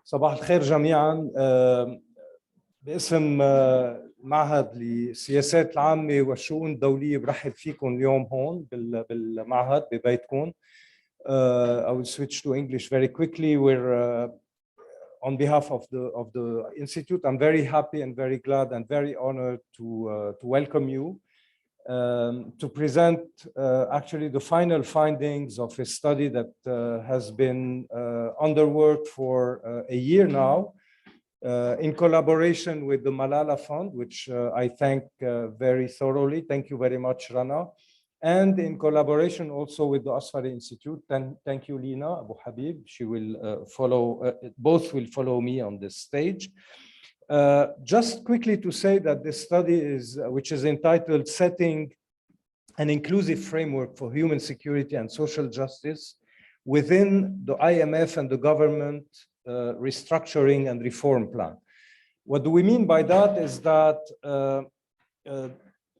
صباح الخير جميعا. باسم معهد للسياسات العامة والشؤون الدولية برحب فيكم اليوم هون بالمعهد ببيتكم. I will switch to English very quickly. We're on behalf of the Institute. I'm very happy and very glad and very honored to welcome you to present actually the final findings of a study that has been underworked for a year now in collaboration with the Malala Fund, which I thank very thoroughly. Thank you very much, Rana. And in collaboration also with the Asfari Institute. Thank you, Lina Abou-Habib. She will both will follow me on this stage. Just quickly to say that this study which is entitled Setting an Inclusive Framework for Human Security and Social Justice within the IMF and the government Restructuring and Reform Plan. What do we mean by that is that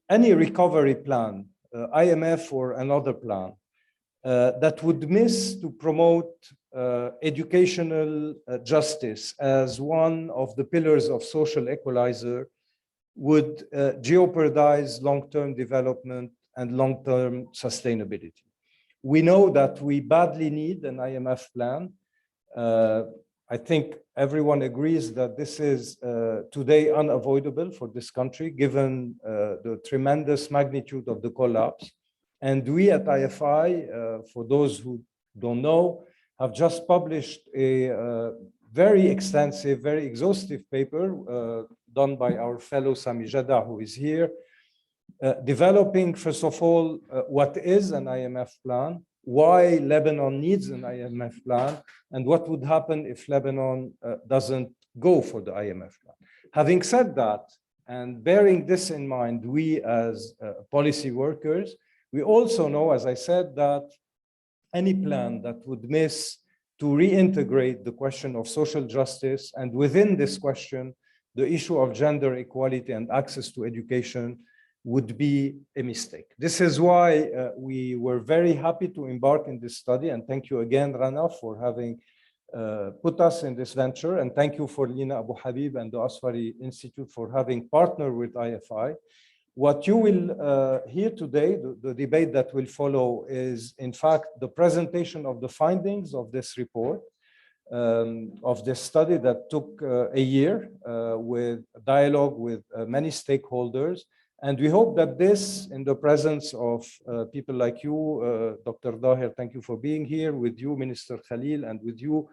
any recovery plan, IMF or another plan, that would miss to promote educational justice as one of the pillars of social equalizer would jeopardize long-term development and long-term sustainability. We know that we badly need an IMF plan. I think everyone agrees that this is today unavoidable for this country, given the tremendous magnitude of the collapse. And we at IFI, for those who don't know, have just published a very extensive, very exhaustive paper done by our fellow Samir el Daher, who is here, developing, first of all, what is an IMF plan, why Lebanon needs an IMF plan, and what would happen if Lebanon doesn't go for the IMF plan. Having said that, and bearing this in mind, we as policy workers, we also know, as I said, that any plan that would miss to reintegrate the question of social justice, and within this question, the issue of gender equality and access to education, would be a mistake. This is why we were very happy to embark in this study, and thank you again, Rana, for having put us in this venture, and thank you for Lina Abou-Habib and the Asfari Institute for having partnered with IFI. What you will hear today, the debate that will follow, is in fact the presentation of the findings of this report, of this study that took a year with dialogue with many stakeholders. And we hope that this, in the presence of people like you, Dr. Daher, thank you for being here, with you, Minister Khalil, and with you,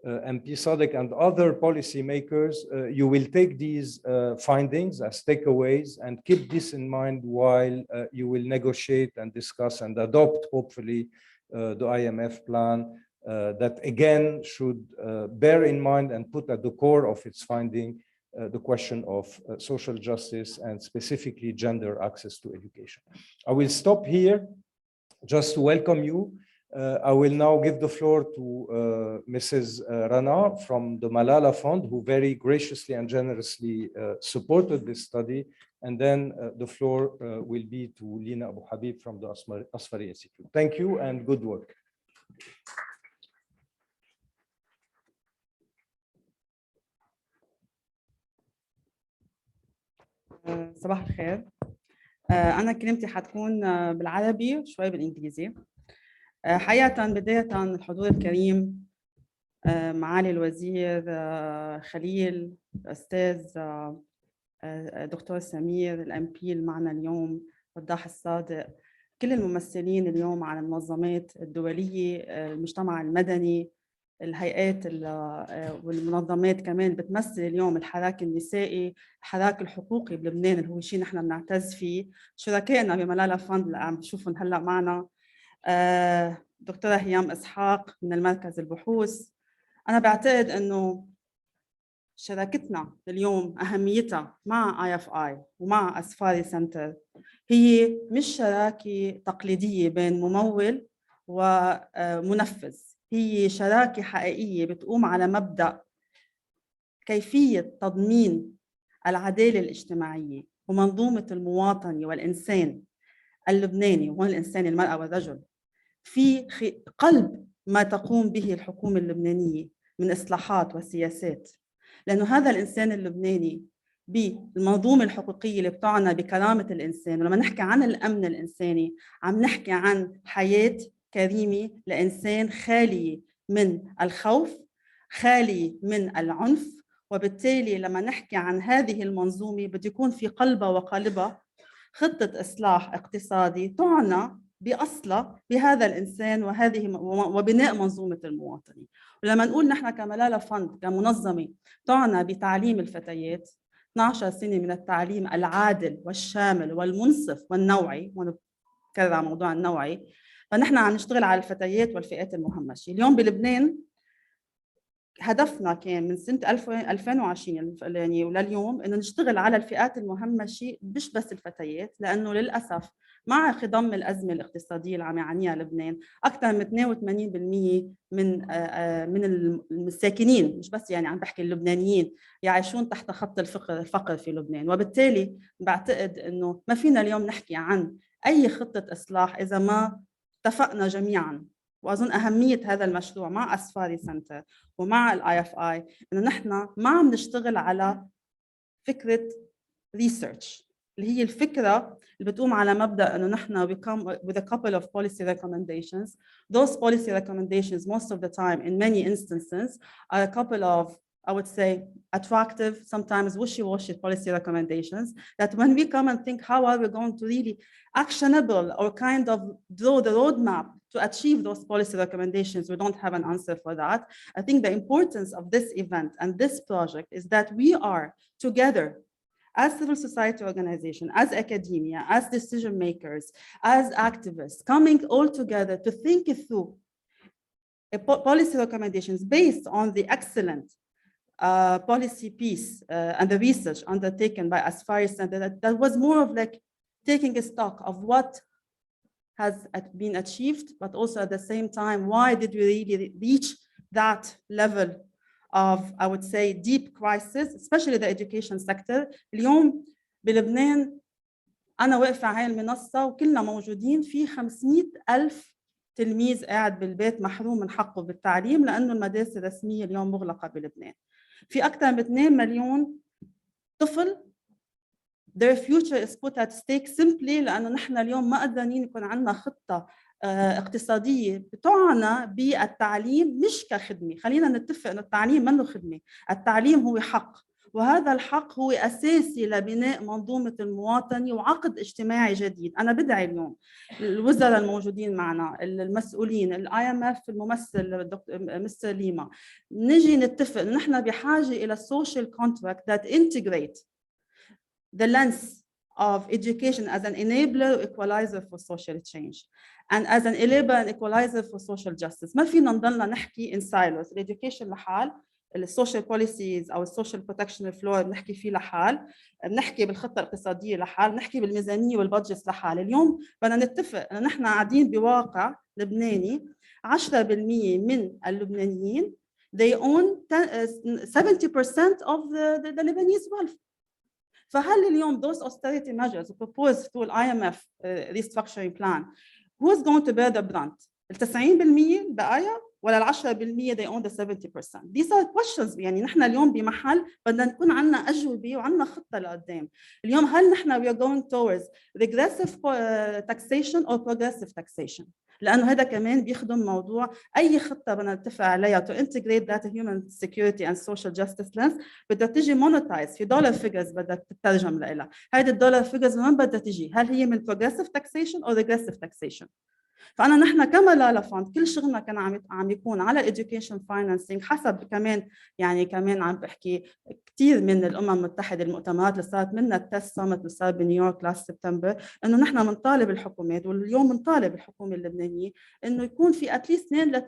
MP Sadiq, and other policymakers, you will take these findings as takeaways and keep this in mind while you will negotiate and discuss and adopt, hopefully, the IMF plan that, again, should bear in mind and put at the core of its finding the question of social justice and specifically gender access to education. I will stop here just to welcome you. I will now give the floor to Mrs. Rana from the Malala Fund, who very graciously and generously supported this study. And then the floor will be to Lina Abou-Habib from the Asfari Institute. Thank you and good work. صباح الخير. أنا كلمتي حتكون بالعربي وشوي بالإنجليزي. حقيقة بداية الحضور الكريم، معالي الوزير خليل، الأستاذ دكتور سمير الام بي معنا اليوم، وضاح الصادق، كل الممثلين اليوم على المنظمات الدولية، المجتمع المدني، الهيئات والمنظمات كمان بتمثل اليوم الحراك النسائي، الحراك الحقوقي بلبنان اللي هو شيء نحن بنعتز فيه، شركائنا بملالا فند اللي عم بشوفهم هلا معنا، دكتورة هيام إسحاق من المركز البحوث. أنا بعتقد إنه شراكتنا اليوم أهميتها مع IFI ومع أسفاري سنتر هي مش شراكة تقليدية بين ممول ومنفذ، هي شراكة حقيقية بتقوم على مبدأ كيفية تضمين العدالة الاجتماعية ومنظومة المواطنة والإنسان اللبناني، وهون الإنسان المرأة والرجل، في قلب ما تقوم به الحكومة اللبنانية من إصلاحات وسياسات، لأنه هذا الإنسان اللبناني بالمنظومة الحقوقية اللي بتعنى بكرامة الإنسان، ولما نحكي عن الأمن الإنساني عم نحكي عن حياة كريمة لإنسان خالي من الخوف، خالي من العنف. وبالتالي لما نحكي عن هذه المنظومة بده يكون في قلبها وقالبها خطة إصلاح اقتصادي تعنى بأصلها بهذا الإنسان وبناء منظومة المواطنين. ولما نقول نحن كملالة فند كمنظمة تعنى بتعليم الفتيات 12 سنة من التعليم العادل والشامل والمنصف والنوعي، ونكرر على موضوع النوعي، فنحن عم نشتغل على الفتيات والفئات المهمشة. اليوم بلبنان هدفنا كان من سنة 2020 يعني ولليوم إنه نشتغل على الفئات المهمشة مش بس الفتيات، لأنه للأسف مع خضم الأزمة الاقتصادية اللي عم يعانيها لبنان أكثر من 82% من الساكنين، مش بس يعني عم بحكي اللبنانيين، يعيشون تحت خط الفقر في لبنان. وبالتالي بعتقد إنه ما فينا اليوم نحكي عن أي خطة إصلاح إذا ما اتفقنا جميعاً. واظن اهميه هذا المشروع مع اسفاري سنتر ومع الاي اف اي انه نحن ما عم نشتغل على فكره ريسيرش اللي هي الفكره اللي بتقوم على مبدا انه نحن we come with a couple of policy recommendations. Those policy recommendations most of the time in many instances are a couple of, I would say, attractive, sometimes wishy-washy policy recommendations that when we come and think how are we going to really actionable or kind of draw the roadmap to achieve those policy recommendations, we don't have an answer for that. I think the importance of this event and this project is that we are together as civil society organization, as academia, as decision makers, as activists, coming all together to think through policy recommendations based on the excellent policy piece and the research undertaken by Asfari Center that was more of like taking a stock of what has been achieved, but also at the same time, why did we really reach that level of, I would say, deep crisis, especially the education sector. اليوم بلبنان أنا واقفة على هاي المنصة وكلنا موجودين في 500,000 تلميذ قاعد بالبيت محروم من حقه بالتعليم لأنه المدارس الرسمية اليوم مغلقة بلبنان. في أكثر من 2 مليون طفل their future is put at stake simply لأنه نحن اليوم ما قادرين يكون عندنا خطة اقتصادية بتعنى بالتعليم مش كخدمة. خلينا نتفق أن التعليم منه خدمة، التعليم هو حق، وهذا الحق هو أساسي لبناء منظومة المواطنة وعقد اجتماعي جديد. أنا بدعي اليوم الوزراء الموجودين معنا، المسؤولين، ال IMF الممثل مستر ليما، نجي نتفق أن نحن بحاجة إلى social contract that integrate the lens of education as an enabler equalizer for social change and as an enabler and equalizer for social justice. ما فينا نضلنا نحكي in silos. Education لحال، السوشيال بوليسيز او السوشيال بروتكشن فلور بنحكي فيه لحال، بنحكي بالخطه الاقتصاديه لحال، بنحكي بالميزانيه والبادجت لحال. اليوم بدنا نتفق ان نحن قاعدين بواقع لبناني 10% من اللبنانيين they own 70% of the Lebanese wealth. فهل اليوم those austerity measures proposed through the IMF restructuring plan, who is going to bear the brunt? ال 90% بقايا ولا ال 10% they own the 70%? These are questions. يعني نحن اليوم بمحل بدنا نكون عندنا أجوبة وعندنا خطة لقدام. اليوم هل نحن we are going towards regressive taxation or progressive taxation؟ لأنه هذا كمان بيخدم موضوع أي خطة بدنا نتفق عليها to integrate that human security and social justice lens بدها تيجي monetize في dollar figures بدها تترجم لها. هذه الدولار figures من بدها تيجي؟ هل هي من progressive taxation or regressive taxation؟ فأنا نحن كمالالة فاند كل شغلنا كان عم يكون على education financing حسب كمان يعني كمان عم بحكي كثير من الأمم المتحدة المؤتمرات اللي صارت منها التست سامت اللي صار بنيويورك لاست سبتمبر إنه نحن بنطالب الحكومات واليوم بنطالب الحكومة اللبنانية إنه يكون في اتليست 2 ل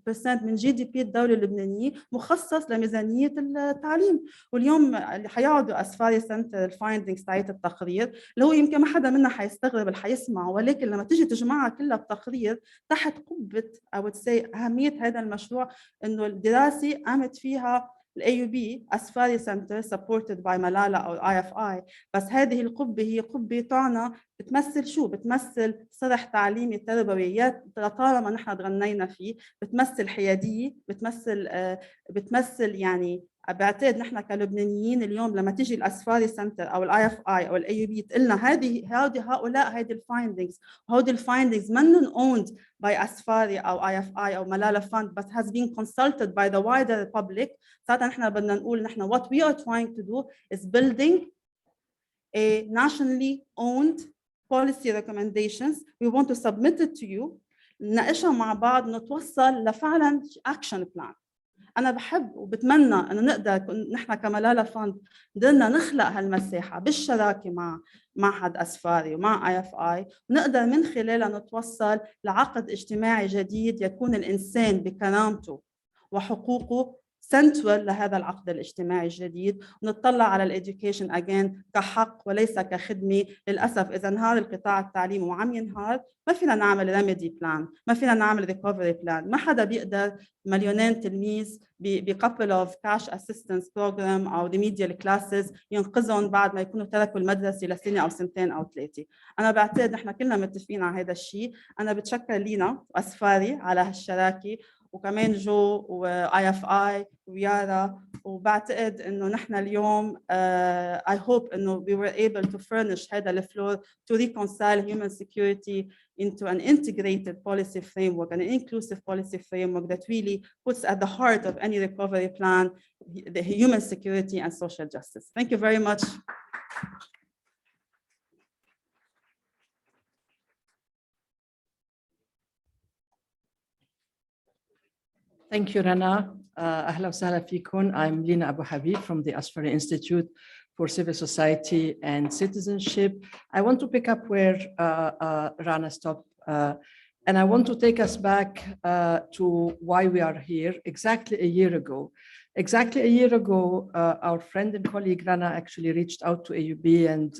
3% من GDP الدولة اللبنانية مخصص لميزانية التعليم. واليوم اللي حيقعدوا أسفاري سنتر الفايندينغز تاعت التقرير اللي هو يمكن ما حدا منا حيستغرب اللي حيسمعه، ولكن لما تيجي تجمعها كلها تقرير تحت قبة I would say أهمية هذا المشروع إنه الدراسة قامت فيها الAUB Asfari Center supported by Malala أو IFI. بس هذه القبة هي قبة تعنى بتمثل شو؟ بتمثل صرح تعليمي تربوي طالما نحن تغنينا فيه، بتمثل حيادية، بتمثل يعني بعتقد نحن كلبنانيين اليوم لما تيجي الاسفاري سنتر او الاي اف اي او الاي يو بي تقول لنا هيدي الفايندينجز، وهودي الفايندينجز منن owned by Asfari او IFI او Malala Fund but has been consulted by the wider public. ساعتها نحن بدنا نقول نحن what we are trying to do is building a nationally owned policy recommendations. We want to submit it to you, نناقشها مع بعض، نتوصل لفعلا action plan. أنا بحب وبتمنى إنه نقدر نحن كملالة فند قدرنا نخلق هالمساحة بالشراكة مع معهد أسفاري ومع IFI، ونقدر من خلالها نتوصل لعقد اجتماعي جديد يكون الإنسان بكرامته وحقوقه سنترال لهذا العقد الاجتماعي الجديد، ونطلع على الإديوكيشن أجين كحق وليس كخدمة. للأسف إذا انهار القطاع التعليمي وعم ينهار ما فينا نعمل ريميدي بلان، ما فينا نعمل ريكفري بلان، ما حدا بيقدر مليونين تلميذ بكابل اوف كاش اسيستنس بروجرام او ريميديال كلاسز ينقذهم بعد ما يكونوا تركوا المدرسه لسنه او سنتين او ثلاثه. انا بعتقد نحن كلنا متفقين على هذا الشيء. انا بتشكر لينا واسفاري على هالشراكه، وكمان جو واي اف اي ويارا، وبعتقد انه نحن اليوم I hope انه we were able to furnish هذا الفلور to reconcile human security into an integrated policy framework and an inclusive policy framework that really puts at the heart of any recovery plan the human security and social justice. Thank you very much. Thank you, Rana. أهلا وسهلا فيكم. I'm Lina Abou-Habib from the Asfari Institute for Civil Society and Citizenship. I want to pick up where Rana stopped, and I want to take us back to why we are here. Exactly a year ago, our friend and colleague Rana actually reached out to AUB, and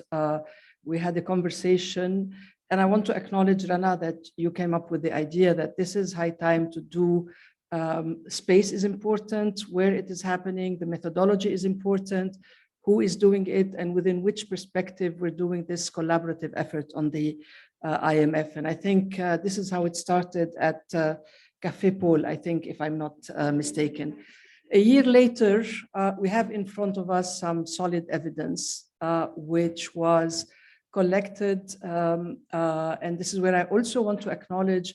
we had a conversation. And I want to acknowledge, Rana, that you came up with the idea that this is high time to do space is important, where it is happening, the methodology is important, who is doing it, and within which perspective we're doing this collaborative effort on the IMF. And I think this is how it started at Café Paul, I think, if I'm not mistaken. A year later, we have in front of us some solid evidence, which was collected, and this is where I also want to acknowledge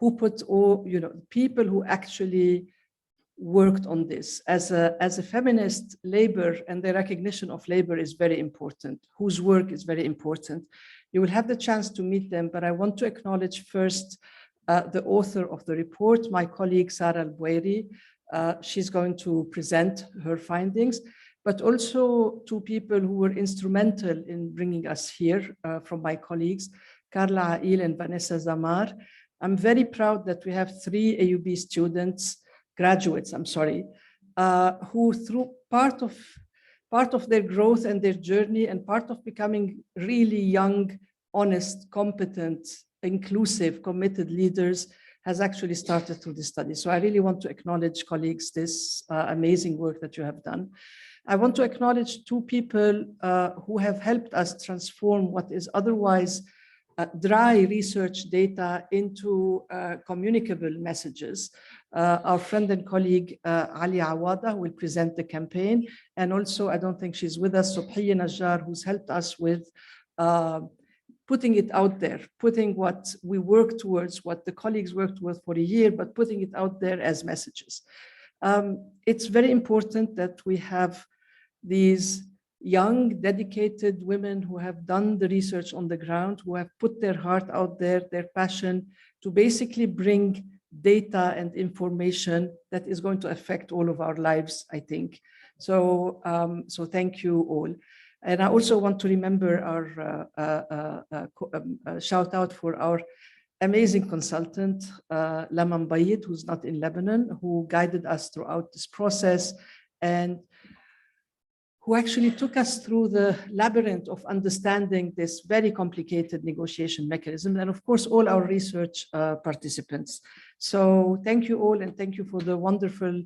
who put all, people who actually worked on this. As a feminist, labor and the recognition of labor is very important, whose work is very important. You will have the chance to meet them, but I want to acknowledge first the author of the report, my colleague Samir el Bouery. She's going to present her findings, but also two people who were instrumental in bringing us here from my colleagues, Carla Ail and Vanessa Zamar. I'm very proud that we have 3 AUB graduates, who through part of their growth and their journey and part of becoming really young, honest, competent, inclusive, committed leaders has actually started through this study. So I really want to acknowledge, colleagues, this amazing work that you have done. I want to acknowledge 2 people who have helped us transform what is otherwise dry research data into communicable messages. Our friend and colleague Alia Awada will present the campaign, and also I don't think she's with us, Subhiya Najjar, who's helped us with putting it out there, putting what we work towards, what the colleagues worked towards for a year, but putting it out there as messages. It's very important that we have these young, dedicated women who have done the research on the ground, who have put their heart out there, their passion, to basically bring data and information that is going to affect all of our lives, I think. So, so thank you all. And I also want to remember our shout out for our amazing consultant, Lama Mbayid, who's not in Lebanon, who guided us throughout this process, and who actually took us through the labyrinth of understanding this very complicated negotiation mechanism, and of course, all our research participants. So thank you all, and thank you for the wonderful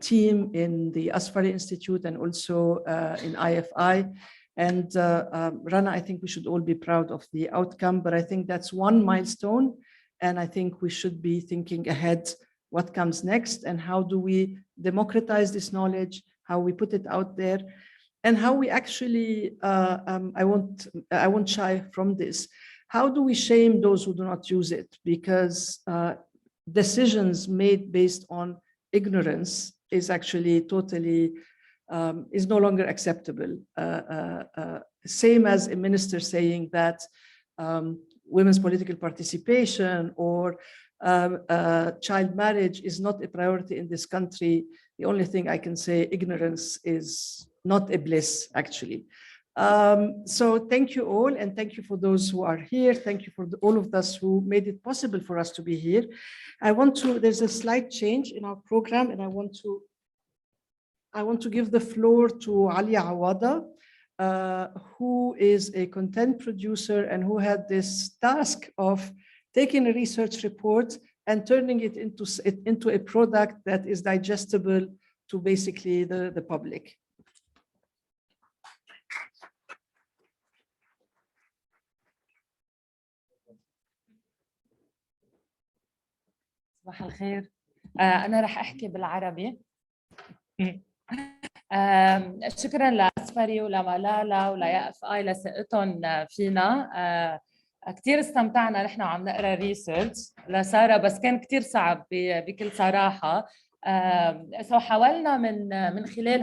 team in the Asfari Institute and also in IFI. And Rana, I think we should all be proud of the outcome, but I think that's one milestone. And I think we should be thinking ahead what comes next and how do we democratize this knowledge, how we put it out there, and how we actually, I won't shy from this. How do we shame those who do not use it? Because decisions made based on ignorance is actually totally, is no longer acceptable. Same as a minister saying that women's political participation or child marriage is not a priority in this country. The only thing I can say, ignorance is not a bliss, actually. So thank you all, and thank you for those who are here. Thank you for all of us who made it possible for us to be here. There's a slight change in our program, and I want to give the floor to Alia Awada, who is a content producer and who had this task of taking a research report and turning it into a product that is digestible to basically the public. صباح الخير. أنا رح أحكي بالعربي. شكراً لأسفري ولملالا وليا لثقتهم فينا. كتير استمتعنا نحن وعم نقرأ ريسيرش لسارة، بس كان كتير صعب بكل صراحة. حاولنا من خلال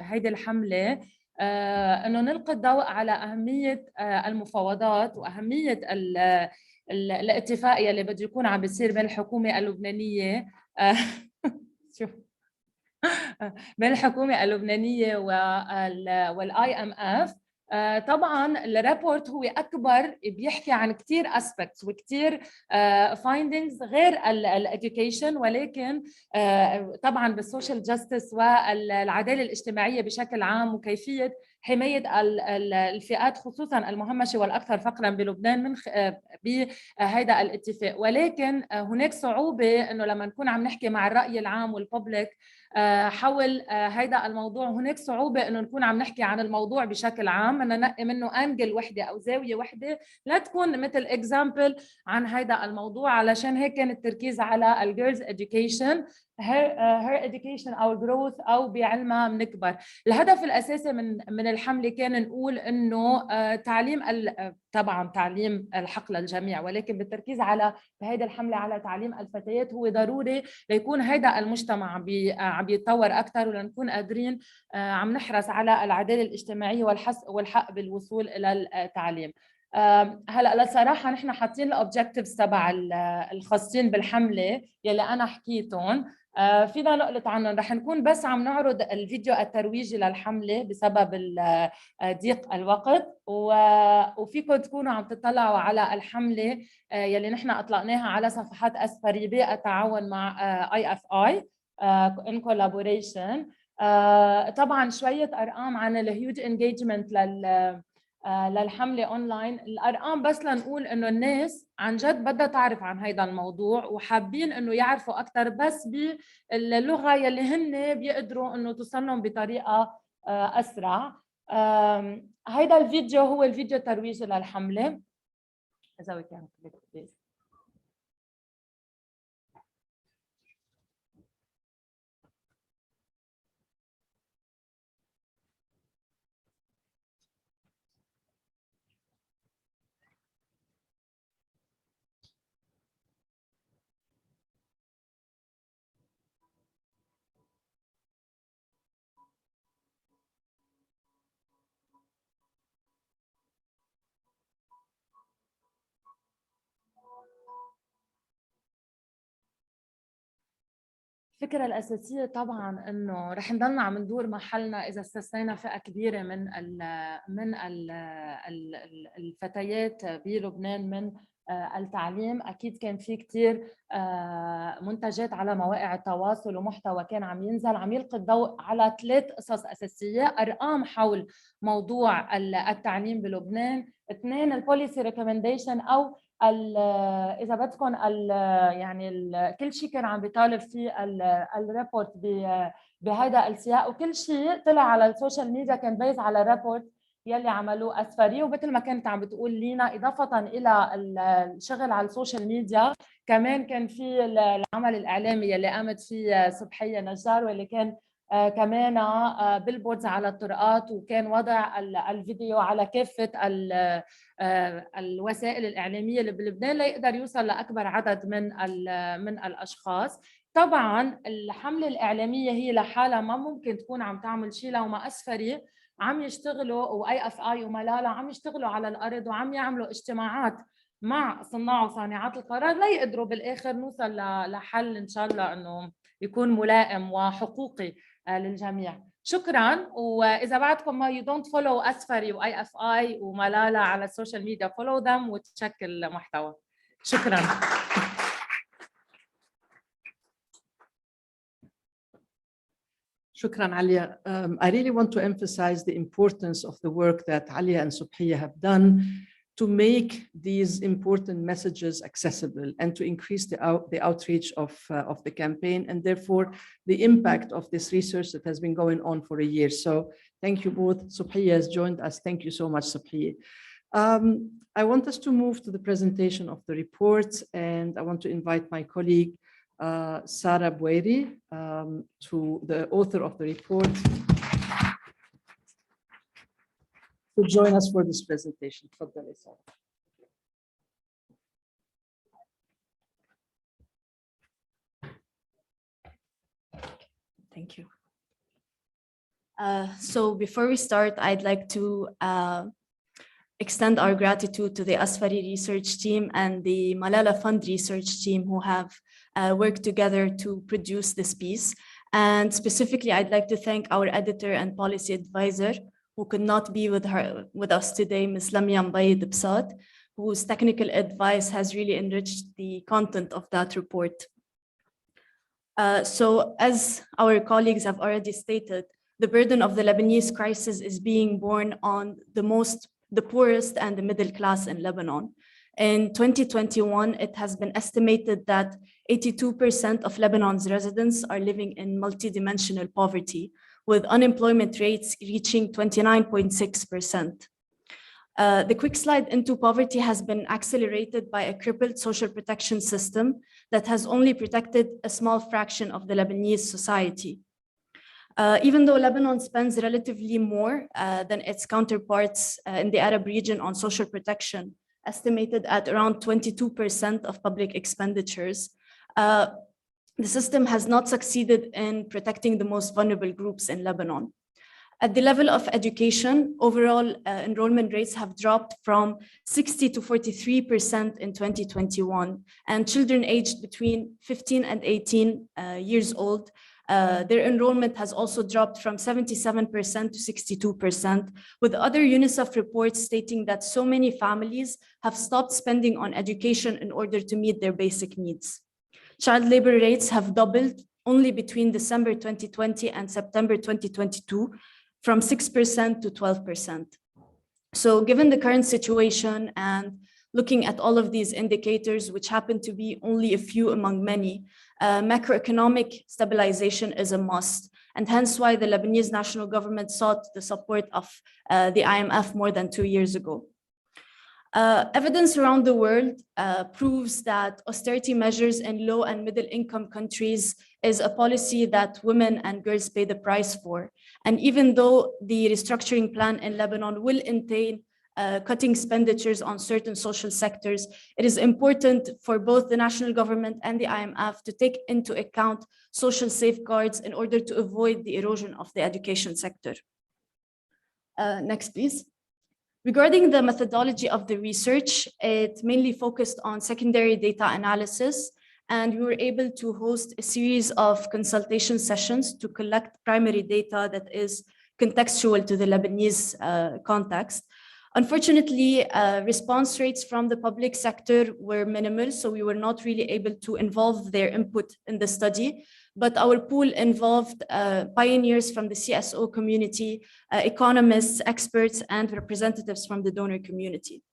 هيدي الحملة إنه نلقي الضوء على أهمية المفاوضات وأهمية الاتفاق يلي بده يكون عم بيصير بين الحكومة اللبنانية بين الحكومة اللبنانية والIMF. طبعا الريبورت هو أكبر، بيحكي عن كتير aspects وكتير findings غير الeducation، ولكن طبعا بالسوشيال جاستس والعدالة الاجتماعية بشكل عام وكيفية حماية الفئات خصوصا المهمشة والأكثر فقرا بلبنان من بهذا الاتفاق. ولكن هناك صعوبة إنه لما نكون عم نحكي مع الرأي العام والببليك حول هذا الموضوع، هناك صعوبة إنه نكون عم نحكي عن الموضوع بشكل عام، بدنا ننقي منه أنجل وحدة أو زاوية وحدة لا تكون مثل إكزامبل عن هذا الموضوع. علشان هيك كان التركيز على الجيرلز education، her education أو growth أو بعلمها بنكبر. الهدف الأساسي من الحملة كان نقول إنه تعليم طبعا تعليم الحق للجميع، ولكن بالتركيز على بهذه الحملة على تعليم الفتيات هو ضروري ليكون هذا المجتمع عم يتطور أكثر، ولنكون قادرين عم نحرص على العدالة الاجتماعية والحق بالوصول إلى التعليم. هلا للصراحة نحن حاطين الأوبجكتيفز تبع الخاصين بالحملة يلي أنا حكيتهم، فينا نقلط عنهم. رح نكون بس عم نعرض الفيديو الترويجي للحملة بسبب ضيق الوقت، وفيكم تكونوا عم تطلعوا على الحملة يلي نحن أطلقناها على صفحات أسفري بالتعاون مع IFI in collaboration. طبعا شوية أرقام عن الهيوج انجيجمنت للحملة أونلاين. الأرقام بس لنقول إنه الناس عن جد بدها تعرف عن هيدا الموضوع وحابين إنه يعرفوا أكتر، بس باللغة يلي هن بيقدروا إنه توصلهم بطريقة أسرع. هيدا الفيديو هو الفيديو الترويجي للحملة. إذا كان الفكرة الأساسية طبعاً إنه رح نضلنا عم ندور محلنا إذا استثنينا فئة كبيرة من الفتيات بلبنان من التعليم. أكيد كان في كتير منتجات على مواقع التواصل ومحتوى كان عم ينزل عم يلقي الضوء على 3 قصص أساسية: أرقام حول موضوع التعليم بلبنان، 2 البوليسي ريكومنديشن أو إذا بدكم يعني كل شيء كان عم بيطالب فيه الريبورت بهذا السياق، وكل شيء طلع على السوشيال ميديا كان بيز على الريبورت يلي عملوه أسفري. ومثل ما كنت عم بتقول لينا، إضافة إلى الشغل على السوشيال ميديا، كمان كان في العمل الإعلامي يلي قامت فيه صبحية نجار، واللي كان كمان بيلبوردز على الطرقات، وكان وضع الفيديو على كافة الوسائل الإعلامية اللي بلبنان ليقدر يوصل لأكبر عدد من الأشخاص. طبعا الحملة الإعلامية هي لحالها ما ممكن تكون عم تعمل شيء لو ما أسفري عم يشتغلوا، واي اف اي وملالا عم يشتغلوا على الارض وعم يعملوا اجتماعات مع صناع وصانعات القرار ليقدروا بالاخر نوصل لحل ان شاء الله انه يكون ملائم وحقوقي للجميع. شكرا. واذا بعدكم ما you don't follow أسفري واي اف اي وملالا على السوشيال ميديا follow them وتشيك المحتوى. شكرا. Shukran, Alia. I really want to emphasize the importance of the work that Alia and Subhiya have done to make these important messages accessible and to increase the outreach of the campaign, and therefore the impact of this research that has been going on for a year. So thank you both. Subhiya has joined us. Thank you so much, Subhiya. I want us to move to the presentation of the report, and I want to invite my colleague, Sarah Bouery, to the author of the report, to join us for this presentation. Thank you. So before we start, I'd like to extend our gratitude to the Asfari research team and the Malala Fund research team who have worked together to produce this piece. And specifically, I'd like to thank our editor and policy advisor who could not be with us today, Ms. Lamia Mbaid, whose technical advice has really enriched the content of that report. So as our colleagues have already stated, the burden of the Lebanese crisis is being borne on the poorest and the middle class in Lebanon. In 2021, it has been estimated that 82% of Lebanon's residents are living in multidimensional poverty, with unemployment rates reaching 29.6%. The quick slide into poverty has been accelerated by a crippled social protection system that has only protected a small fraction of the Lebanese society. Even though Lebanon spends relatively more than its counterparts in the Arab region on social protection, estimated at around 22% of public expenditures, the system has not succeeded in protecting the most vulnerable groups in Lebanon. At the level of education, overall enrollment rates have dropped from 60 to 43% in 2021, and children aged between 15 and 18 years old, their enrollment has also dropped from 77% to 62%, with other UNICEF reports stating that so many families have stopped spending on education in order to meet their basic needs. Child labor rates have doubled only between December 2020 and September 2022, from 6% to 12%. So given the current situation and looking at all of these indicators, which happen to be only a few among many, macroeconomic stabilization is a must, and hence why the Lebanese national government sought the support of the IMF more than 2 years ago. Evidence around the world proves that austerity measures in low and middle income countries is a policy that women and girls pay the price for. And even though the restructuring plan in Lebanon will entail cutting expenditures on certain social sectors, it is important for both the national government and the IMF to take into account social safeguards in order to avoid the erosion of the education sector. Next, please. Regarding the methodology of the research, it mainly focused on secondary data analysis, and we were able to host a series of consultation sessions to collect primary data that is contextual to the Lebanese context. Unfortunately, response rates from the public sector were minimal, so we were not really able to involve their input in the study. But our pool involved pioneers from the CSO community, economists, experts, and representatives from the donor community.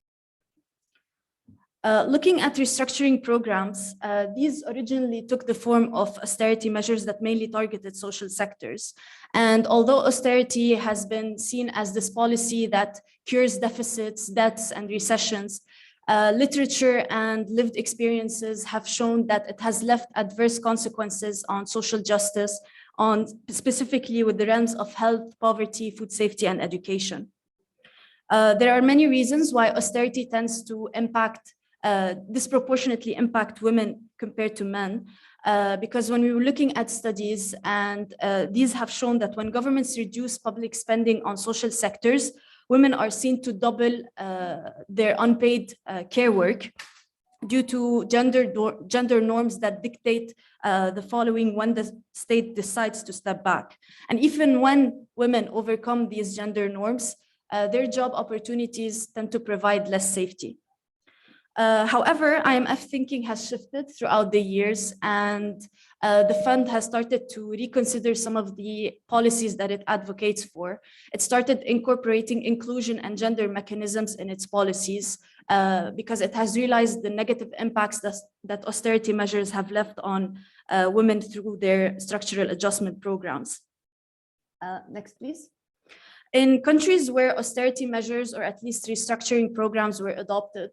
Looking at restructuring programs, these originally took the form of austerity measures that mainly targeted social sectors. And although austerity has been seen as this policy that cures deficits, debts, and recessions, literature and lived experiences have shown that it has left adverse consequences on social justice, specifically with the realms of health, poverty, food safety, and education. There are many reasons why austerity tends to disproportionately impact women compared to men, because when we were looking at studies, and these have shown that when governments reduce public spending on social sectors, women are seen to double their unpaid care work due to gender norms that dictate the following when the state decides to step back. And even when women overcome these gender norms, their job opportunities tend to provide less safety. However, IMF thinking has shifted throughout the years, and the fund has started to reconsider some of the policies that it advocates for. It started incorporating inclusion and gender mechanisms in its policies because it has realized the negative impacts that austerity measures have left on women through their structural adjustment programs. Next, please. In countries where austerity measures or at least restructuring programs were adopted,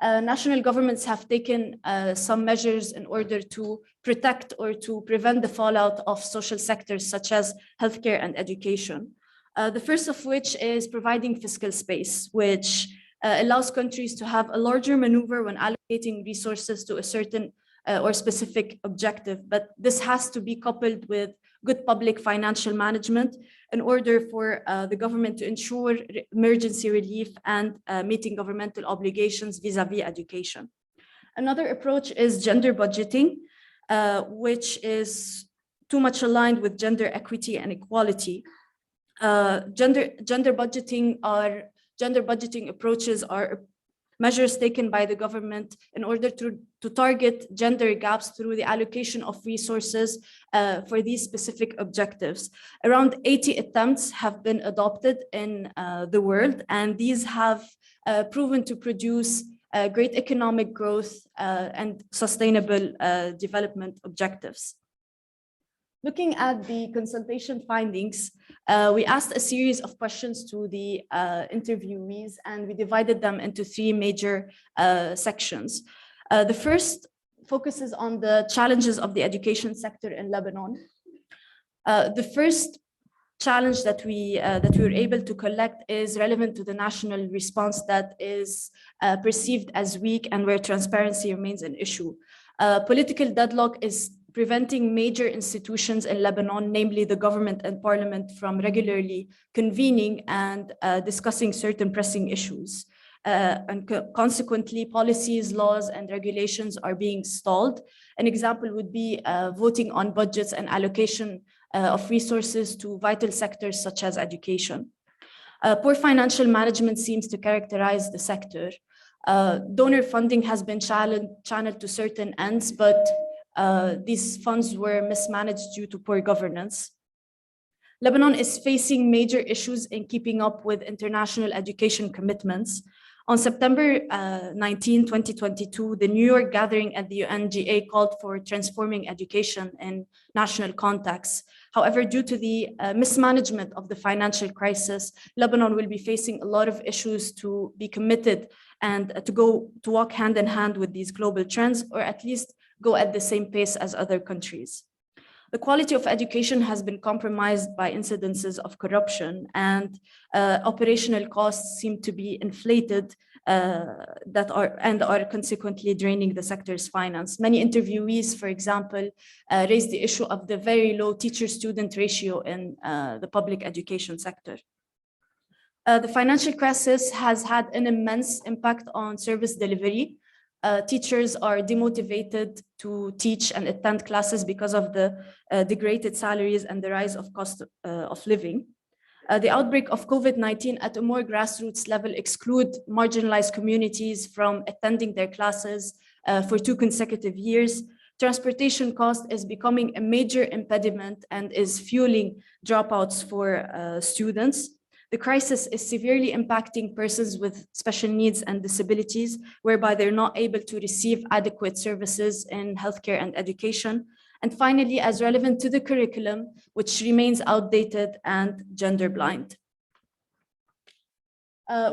national governments have taken some measures in order to protect or to prevent the fallout of social sectors such as healthcare and education. The first of which is providing fiscal space, which allows countries to have a larger maneuver when allocating resources to a certain or specific objective. But this has to be coupled with good public financial management in order for the government to ensure emergency relief and meeting governmental obligations vis-a-vis education. Another approach is gender budgeting, which is too much aligned with gender equity and equality. Gender budgeting approaches are measures taken by the government in order to target gender gaps through the allocation of resources for these specific objectives. Around 80 attempts have been adopted in the world, and these have proven to produce great economic growth and sustainable development objectives. Looking at the consultation findings, we asked a series of questions to the interviewees, and we divided them into three major sections. The first focuses on the challenges of the education sector in Lebanon. The first challenge that we were able to collect is relevant to the national response that is perceived as weak and where transparency remains an issue. Political deadlock is preventing major institutions in Lebanon, namely the government and parliament, from regularly convening and discussing certain pressing issues. And consequently, policies, laws, and regulations are being stalled. An example would be voting on budgets and allocation of resources to vital sectors such as education. Poor financial management seems to characterize the sector. Donor funding has been channeled to certain ends, but these funds were mismanaged due to poor governance. Lebanon is facing major issues in keeping up with international education commitments. On September 19, 2022, the New York gathering at the UNGA called for transforming education in national context. However, due to the mismanagement of the financial crisis, Lebanon will be facing a lot of issues to be committed and to walk hand in hand with these global trends, or at least go at the same pace as other countries. The quality of education has been compromised by incidences of corruption, and operational costs seem to be inflated and are consequently draining the sector's finance. Many interviewees, for example, raised the issue of the very low teacher-student ratio in the public education sector. The financial crisis has had an immense impact on service delivery. Teachers are demotivated to teach and attend classes because of the degraded salaries and the rise of cost of living. The outbreak of COVID-19 at a more grassroots level exclude marginalized communities from attending their classes for 2 consecutive years. Transportation cost is becoming a major impediment and is fueling dropouts for students. the crisis is severely impacting persons with special needs and disabilities, whereby they're not able to receive adequate services in healthcare and education. And finally, as relevant to the curriculum, which remains outdated and gender blind.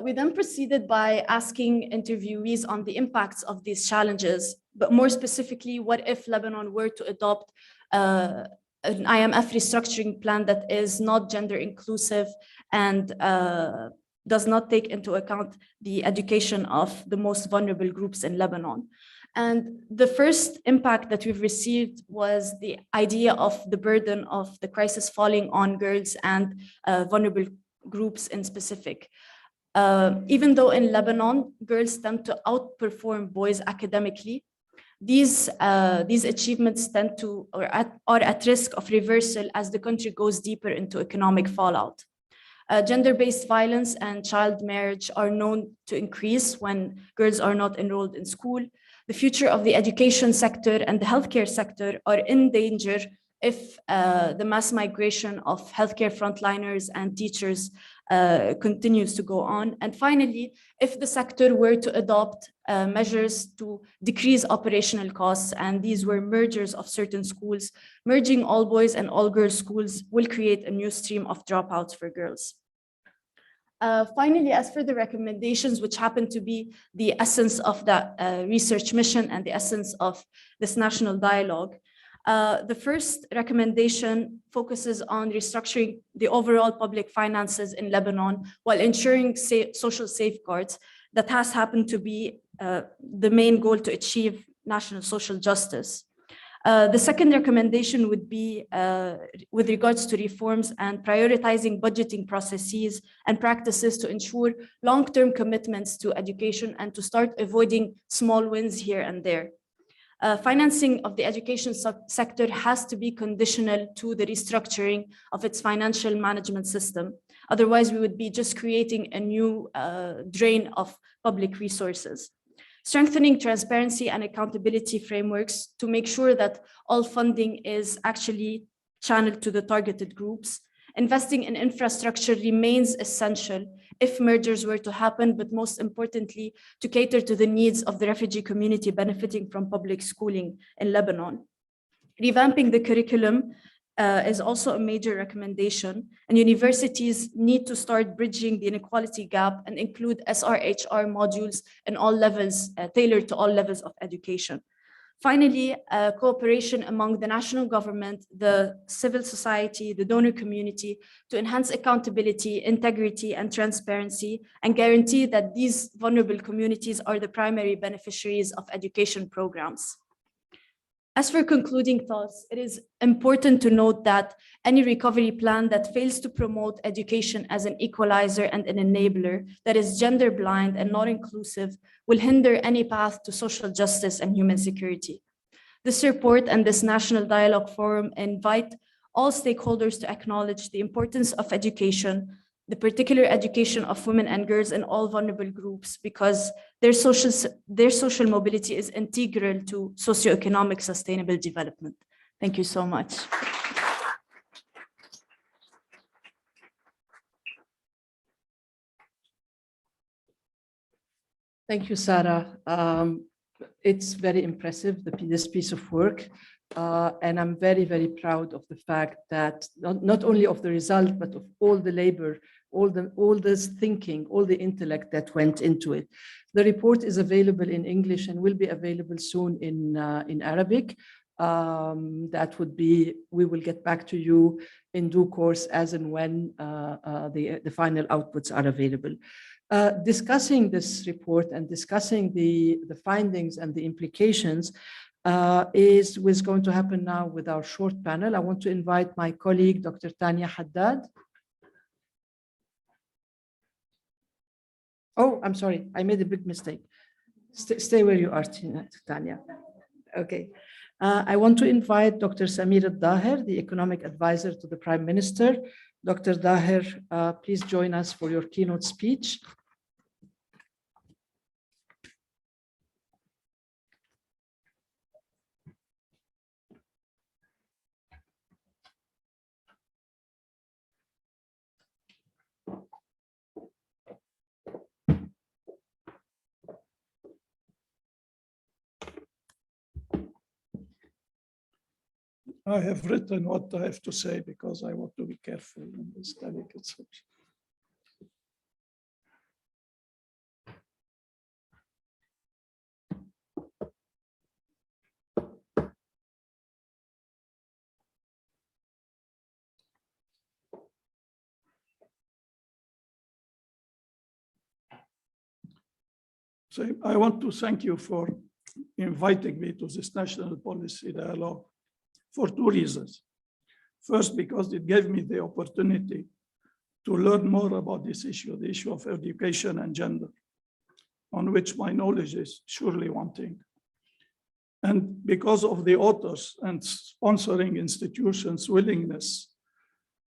We then proceeded by asking interviewees on the impacts of these challenges, but more specifically, what if Lebanon were to adopt an IMF restructuring plan that is not gender inclusive and does not take into account the education of the most vulnerable groups in Lebanon. And the first impact that we've received was the idea of the burden of the crisis falling on girls and vulnerable groups in specific. Even though in Lebanon, girls tend to outperform boys academically, these achievements tend to or are at risk of reversal as the country goes deeper into economic fallout. Gender-based violence and child marriage are known to increase when girls are not enrolled in school. The future of the education sector and the healthcare sector are in danger if the mass migration of healthcare frontliners and teachers continues to go on. And finally, if the sector were to adopt measures to decrease operational costs, and these were mergers of certain schools, merging all boys and all girls schools will create a new stream of dropouts for girls. Finally, as for the recommendations, which happen to be the essence of the research mission and the essence of this national dialogue, the first recommendation focuses on restructuring the overall public finances in Lebanon while ensuring social safeguards that has happened to be the main goal to achieve national social justice. The second recommendation would be with regards to reforms and prioritizing budgeting processes and practices to ensure long-term commitments to education and to start avoiding small wins here and there. Financing of the education sector has to be conditional to the restructuring of its financial management system. Otherwise, we would be just creating a new drain of public resources. Strengthening transparency and accountability frameworks to make sure that all funding is actually channeled to the targeted groups. Investing in infrastructure remains essential if mergers were to happen, but most importantly, to cater to the needs of the refugee community benefiting from public schooling in Lebanon. Revamping the curriculum is also a major recommendation, and universities need to start bridging the inequality gap and include SRHR modules in all levels, tailored to all levels of education. Finally, cooperation among the national government, the civil society, the donor community to enhance accountability, integrity, and transparency, and guarantee that these vulnerable communities are the primary beneficiaries of education programs. As for concluding thoughts, it is important to note that any recovery plan that fails to promote education as an equalizer and an enabler that is gender blind and not inclusive will hinder any path to social justice and human security. This report and this National Dialogue Forum invite all stakeholders to acknowledge the importance of education, the particular education of women and girls in all vulnerable groups, because their social mobility is integral to socioeconomic sustainable development. Thank you so much. Thank you, Sarah. It's very impressive, this piece of work. And I'm very, very proud of the fact that not only of the result, but of all the labor, all this thinking, all the intellect that went into it. The report is available in English and will be available soon in Arabic. That would be, we will get back to you in due course as and when the final outputs are available. Discussing this report and discussing the findings and the implications is what's going to happen now with our short panel. I want to invite my colleague, Dr. Tanya Haddad. Oh, I'm sorry, I made a big mistake. Stay where you are, Tanya. Okay. I want to invite Dr. Samir el Daher, the economic advisor to the Prime Minister. Dr. Daher, please join us for your keynote speech. I have written what I have to say because I want to be careful in this delicate subject. So I want to thank you for inviting me to this national policy dialogue for two reasons. First, because it gave me the opportunity to learn more about this issue, the issue of education and gender, on which my knowledge is surely wanting. And because of the authors and sponsoring institutions' willingness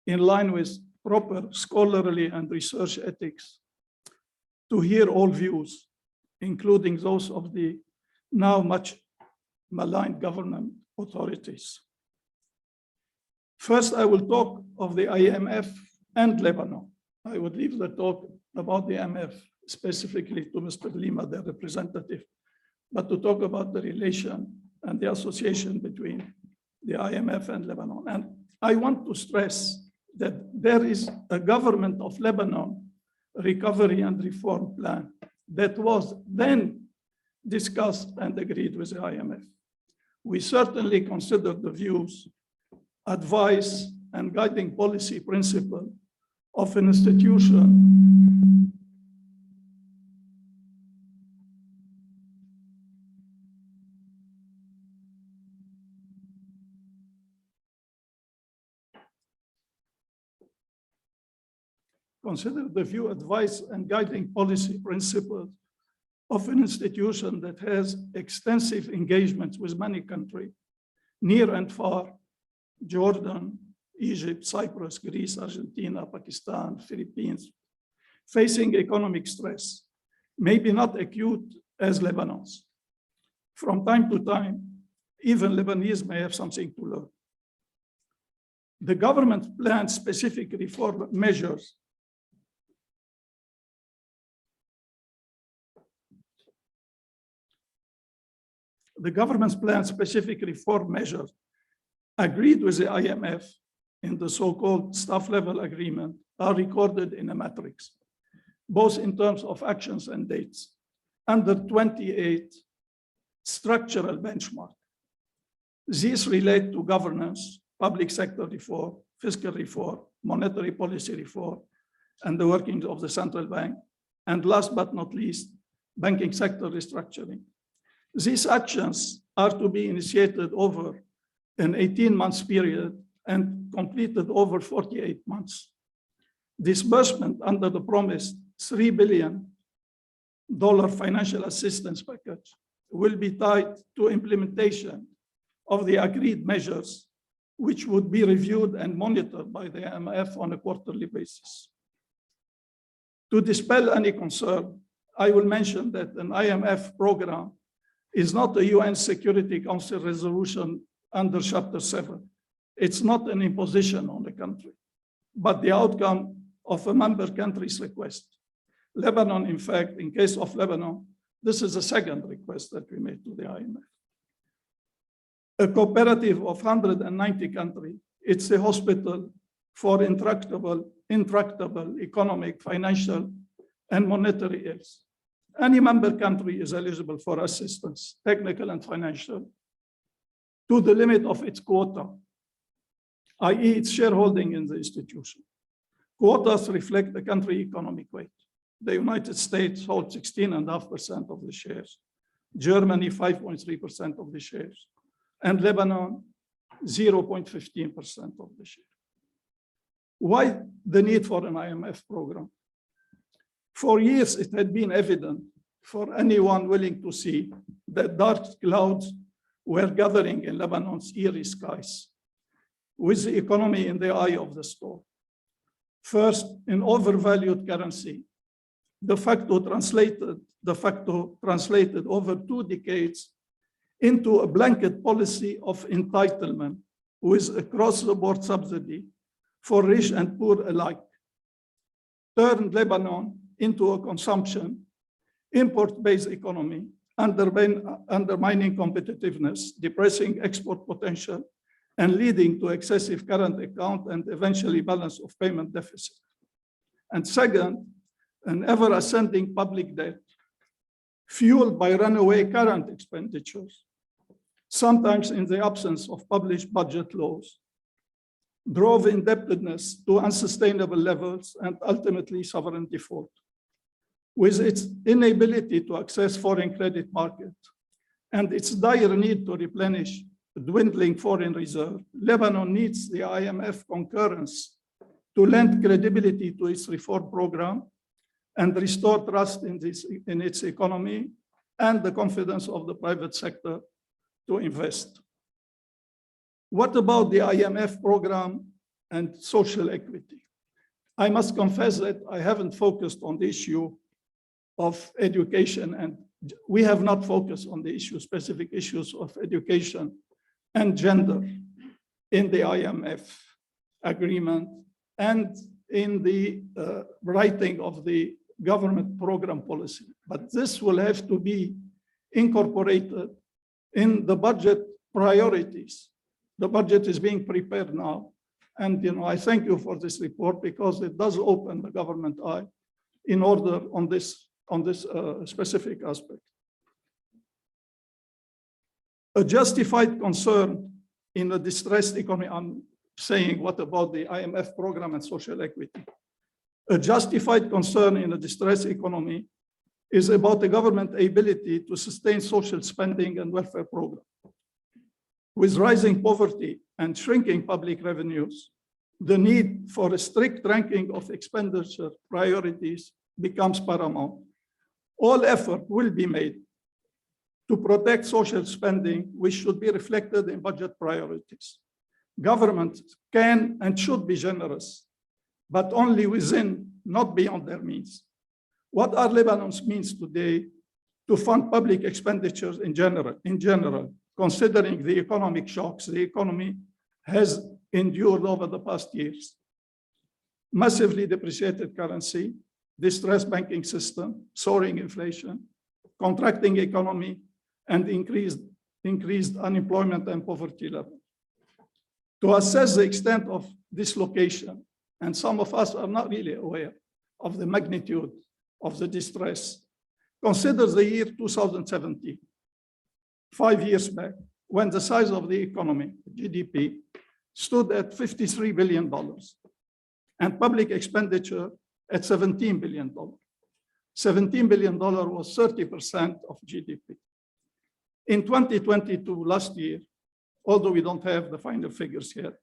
in line with proper scholarly and research ethics to hear all views, including those of the now much maligned government authorities. First, I will talk of the IMF and Lebanon. I would leave the talk about the IMF specifically to Mr. Lima, their representative, but to talk about the relation and the association between the IMF and Lebanon. And I want to stress that there is a government of Lebanon recovery and reform plan that was then discussed and agreed with the IMF. We certainly considered the views, advice, and guiding policy principle of an institution consider the view, advice, and guiding policy principles of an institution that has extensive engagements with many countries, near and far, Jordan, Egypt, Cyprus, Greece, Argentina, Pakistan, Philippines, facing economic stress, maybe not acute as Lebanon's. From time to time, even Lebanese may have something to learn. The government plans specific reform measures agreed with the IMF in the so-called staff level agreement are recorded in a matrix, both in terms of actions and dates, under 28 structural benchmarks. These relate to governance, public sector reform, fiscal reform, monetary policy reform, and the workings of the central bank, and last but not least, banking sector restructuring. These actions are to be initiated over an 18-month period and completed over 48 months. Disbursement under the promised $3 billion financial assistance package will be tied to implementation of the agreed measures, which would be reviewed and monitored by the IMF on a quarterly basis. To dispel any concern, I will mention that an IMF program is not a UN Security Council resolution under Chapter 7. It's not an imposition on the country, but the outcome of a member country's request. Lebanon, in fact, in case of Lebanon, this is the second request that we made to the IMF. A cooperative of 190 countries, it's a hospital for intractable economic, financial, and monetary ills. Any member country is eligible for assistance, technical and financial, to the limit of its quota, i.e. its shareholding in the institution. Quotas reflect the country economic weight. The United States holds 16.5% of the shares, Germany 5.3% of the shares, and Lebanon 0.15% of the shares. Why the need for an IMF program? For years, it had been evident for anyone willing to see that dark clouds were gathering in Lebanon's eerie skies, with the economy in the eye of the storm. First, in overvalued currency, de facto translated over 2 decades into a blanket policy of entitlement with across-the-board subsidy for rich and poor alike, turned Lebanon into a consumption, import-based economy, undermining competitiveness, depressing export potential, and leading to excessive current account and eventually balance of payment deficit. And second, an ever ascending public debt fueled by runaway current expenditures, sometimes in the absence of published budget laws, drove indebtedness to unsustainable levels and ultimately sovereign default. With its inability to access foreign credit market and its dire need to replenish dwindling foreign reserve, Lebanon needs the IMF concurrence to lend credibility to its reform program and restore trust in its economy and the confidence of the private sector to invest. What about the IMF program and social equity? I must confess that I haven't focused on the issue of education, and we have not focused on the issue, specific issues of education and gender in the IMF agreement and in the writing of the government program policy. But this will have to be incorporated in the budget priorities. The budget is being prepared now. And I thank you for this report because it does open the government eye in order on this specific aspect. A justified concern in a distressed economy, I'm saying what about the IMF program and social equity? A justified concern in a distressed economy is about the government ability to sustain social spending and welfare program. With rising poverty and shrinking public revenues, the need for a strict ranking of expenditure priorities becomes paramount. All effort will be made to protect social spending, which should be reflected in budget priorities. Governments can and should be generous, but only within, not beyond their means. What are Lebanon's means today to fund public expenditures in general, considering the economic shocks the economy has endured over the past years? Massively depreciated currency, distressed banking system, soaring inflation, contracting economy, and increased unemployment and poverty level. To assess the extent of dislocation, and some of us are not really aware of the magnitude of the distress, consider the year 2017, 5 years back, when the size of the economy, GDP, stood at $53 billion, and public expenditure at $17 billion. $17 billion was 30% of GDP. In 2022, last year, although we don't have the final figures here,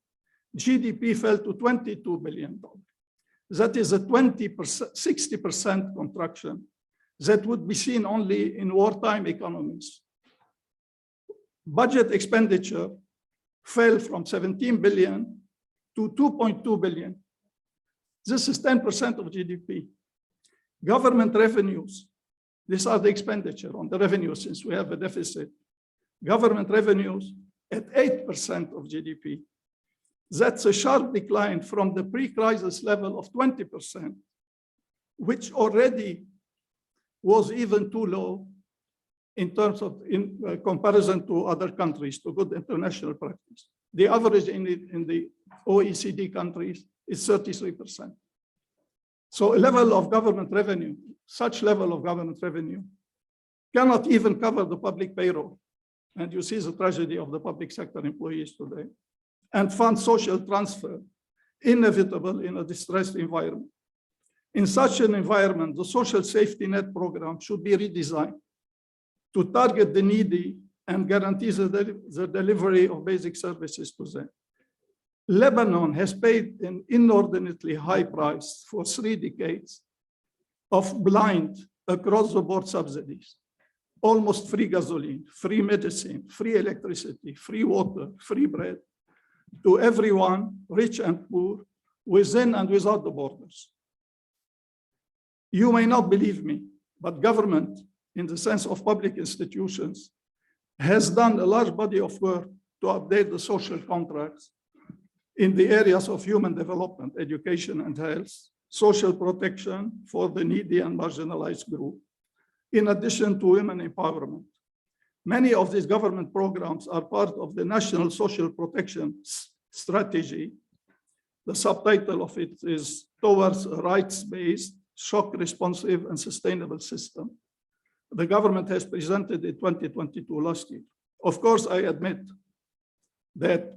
GDP fell to $22 billion. That is a 60% contraction that would be seen only in wartime economies. Budget expenditure fell from 17 billion to 2.2 billion. This is 10% of GDP. Government revenues, these are the expenditure on the revenue since we have a deficit. Government revenues at 8% of GDP. That's a sharp decline from the pre-crisis level of 20%, which already was even too low in terms of comparison to other countries, to good international practice. The average in the OECD countries is 33%. So a level of government revenue, such level of government revenue, cannot even cover the public payroll. And you see the tragedy of the public sector employees today. And fund social transfer, inevitable in a distressed environment. In such an environment, the social safety net program should be redesigned to target the needy and guarantee the delivery of basic services to them. Lebanon has paid an inordinately high price for 3 decades of blind across-the-board subsidies, almost free gasoline, free medicine, free electricity, free water, free bread, to everyone, rich and poor, within and without the borders. You may not believe me, but government, in the sense of public institutions, has done a large body of work to update the social contracts in the areas of human development, education and health, social protection for the needy and marginalized group, in addition to women empowerment. Many of these government programs are part of the National Social Protection Strategy. The subtitle of it is Towards a Rights-Based, Shock-Responsive and Sustainable System. The government has presented in 2022 last year. Of course, I admit that,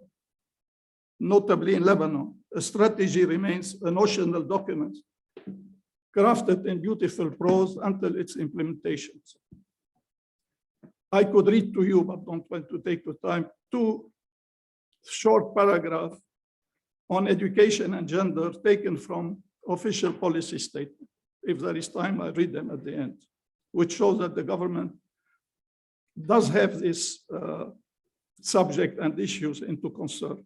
notably in Lebanon, a strategy remains a notional document crafted in beautiful prose until its implementations. I could read to you, but don't want to take the time, 2 short paragraphs on education and gender taken from official policy statement. If there is time, I'll read them at the end, which shows that the government does have this subject and issues into concern.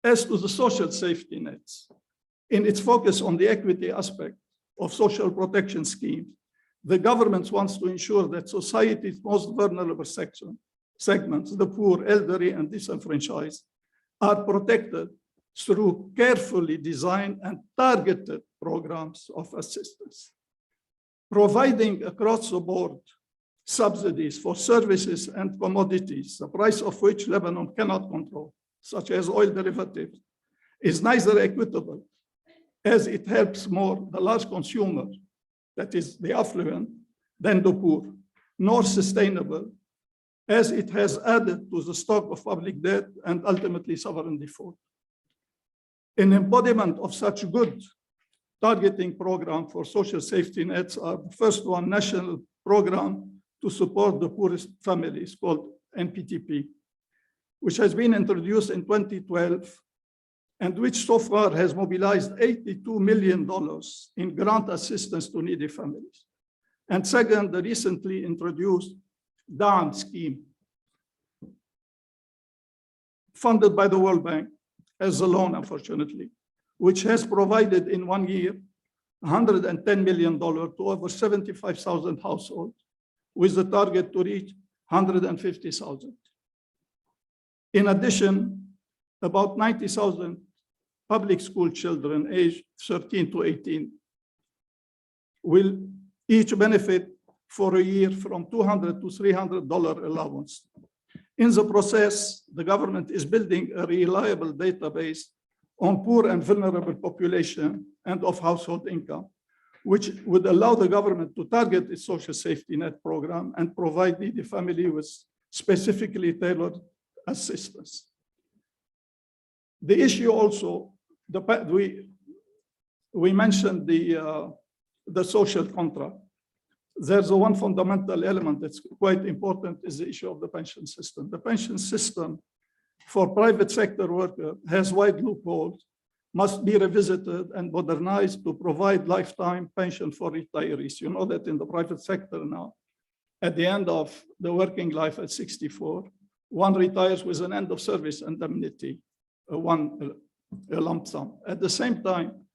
As to the social safety nets, in its focus on the equity aspect of social protection schemes, the government wants to ensure that society's most vulnerable segments, the poor, elderly, and disenfranchised, are protected through carefully designed and targeted programs of assistance, providing across the board subsidies for services and commodities, the price of which Lebanon cannot control, such as oil derivatives, is neither equitable, as it helps more the large consumer, that is the affluent, than the poor, nor sustainable, as it has added to the stock of public debt and ultimately sovereign default. An embodiment of such good targeting program for social safety nets are the first one, national program to support the poorest families, called NPTP, which has been introduced in 2012 and which so far has mobilized $82 million in grant assistance to needy families. And second, the recently introduced DAM scheme, funded by the World Bank as a loan, unfortunately, which has provided in 1 year $110 million to over 75,000 households, with the target to reach 150,000. In addition, about 90,000 public school children aged 13 to 18 will each benefit for a year from $200 to $300 allowance. In the process, the government is building a reliable database on poor and vulnerable population and of household income, which would allow the government to target its social safety net program and provide needy family with specifically tailored assistance. The issue also, we mentioned the social contract. There's one fundamental element that's quite important, is the issue of the pension system. The pension system for private sector workers has wide loopholes, must be revisited and modernized to provide lifetime pension for retirees. You know that in the private sector now, at the end of the working life at 64, one retires with an end of service indemnity, a lump sum. At the same time,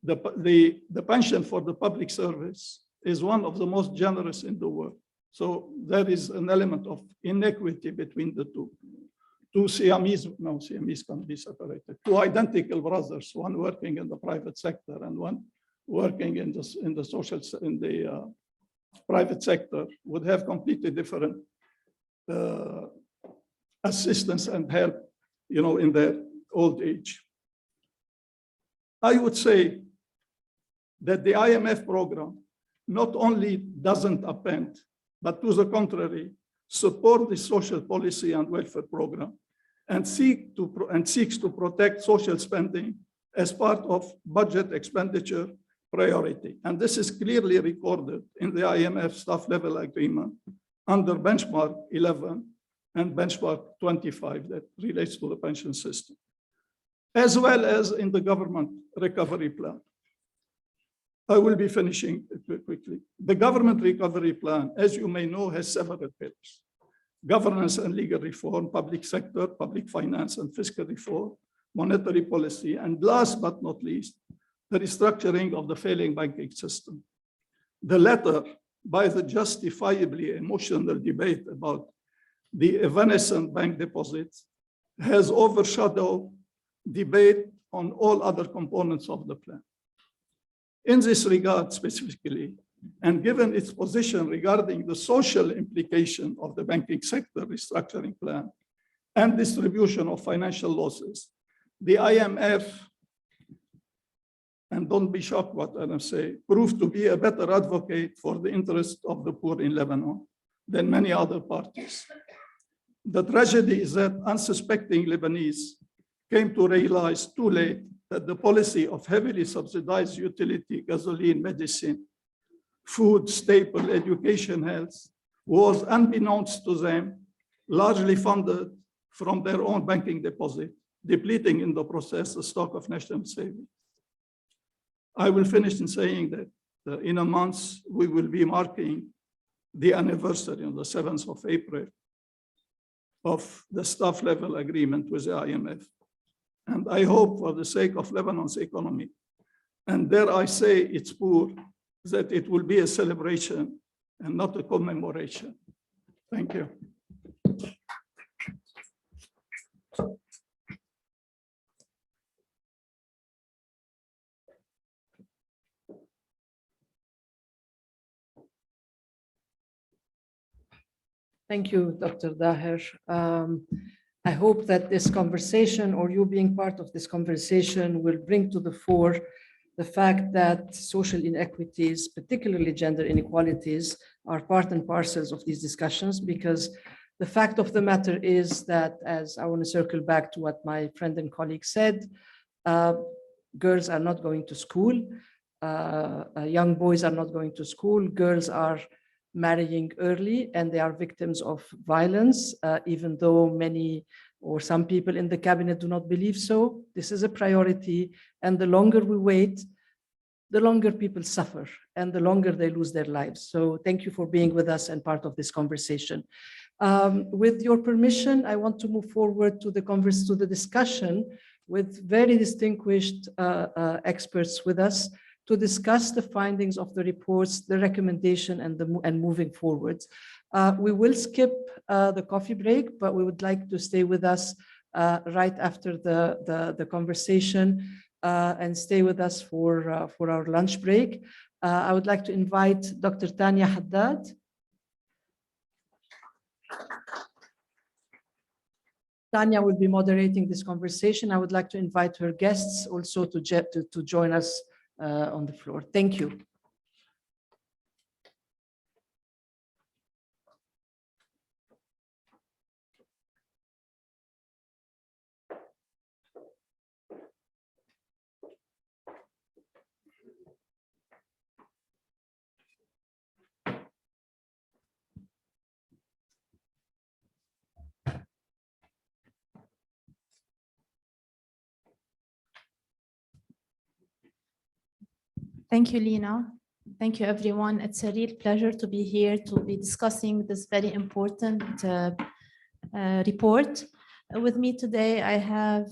the pension for the public service is one of the most generous in the world. So there is an element of inequity between the two. Two Siamese can be separated. Two identical brothers, one working in the private sector and one working in the private sector, would have completely different assistance and help, in their old age. I would say that the IMF program not only doesn't append, but to the contrary, support the social policy and welfare program and seeks to protect social spending as part of budget expenditure priority. And this is clearly recorded in the IMF staff level agreement under benchmark 11 and benchmark 25 that relates to the pension system, as well as in the government recovery plan. I will be finishing quickly. The government recovery plan, as you may know, has several pillars: governance and legal reform, public sector, public finance and fiscal reform, monetary policy, and last but not least, the restructuring of the failing banking system. The latter, by the justifiably emotional debate about the evanescent bank deposits, has overshadowed debate on all other components of the plan. In this regard, specifically, and given its position regarding the social implication of the banking sector restructuring plan and distribution of financial losses, the IMF, and don't be shocked what I'm saying, proved to be a better advocate for the interests of the poor in Lebanon than many other parties. The tragedy is that unsuspecting Lebanese came to realize too late that the policy of heavily subsidized utility, gasoline, medicine, food, staple, education, health, was, unbeknownst to them, largely funded from their own banking deposit, depleting in the process the stock of national savings. I will finish in saying that in a month, we will be marking the anniversary on the 7th of April of the staff level agreement with the IMF. And I hope for the sake of Lebanon's economy, and dare I say its poor, that it will be a celebration and not a commemoration. Thank you. Thank you, Dr. Daher. I hope that this conversation, or you being part of this conversation, will bring to the fore the fact that social inequities, particularly gender inequalities, are part and parcels of these discussions, because the fact of the matter is that, as I want to circle back to what my friend and colleague said, girls are not going to school, young boys are not going to school, girls are marrying early, and they are victims of violence, even though many or some people in the cabinet do not believe so. This is a priority, and the longer we wait, the longer people suffer and the longer they lose their lives. So thank you for being with us and part of this conversation. With your permission, I want to move forward to the discussion with very distinguished experts with us, to discuss the findings of the reports, the recommendation, and moving forward. We will skip the coffee break, but we would like to stay with us right after the conversation and stay with us for our lunch break. I would like to invite Dr. Tanya Haddad. Tanya will be moderating this conversation. I would like to invite her guests also to join us on the floor. Thank you. Thank you, Lina. Thank you, everyone. It's a real pleasure to be here to be discussing this very important report. With me today, I have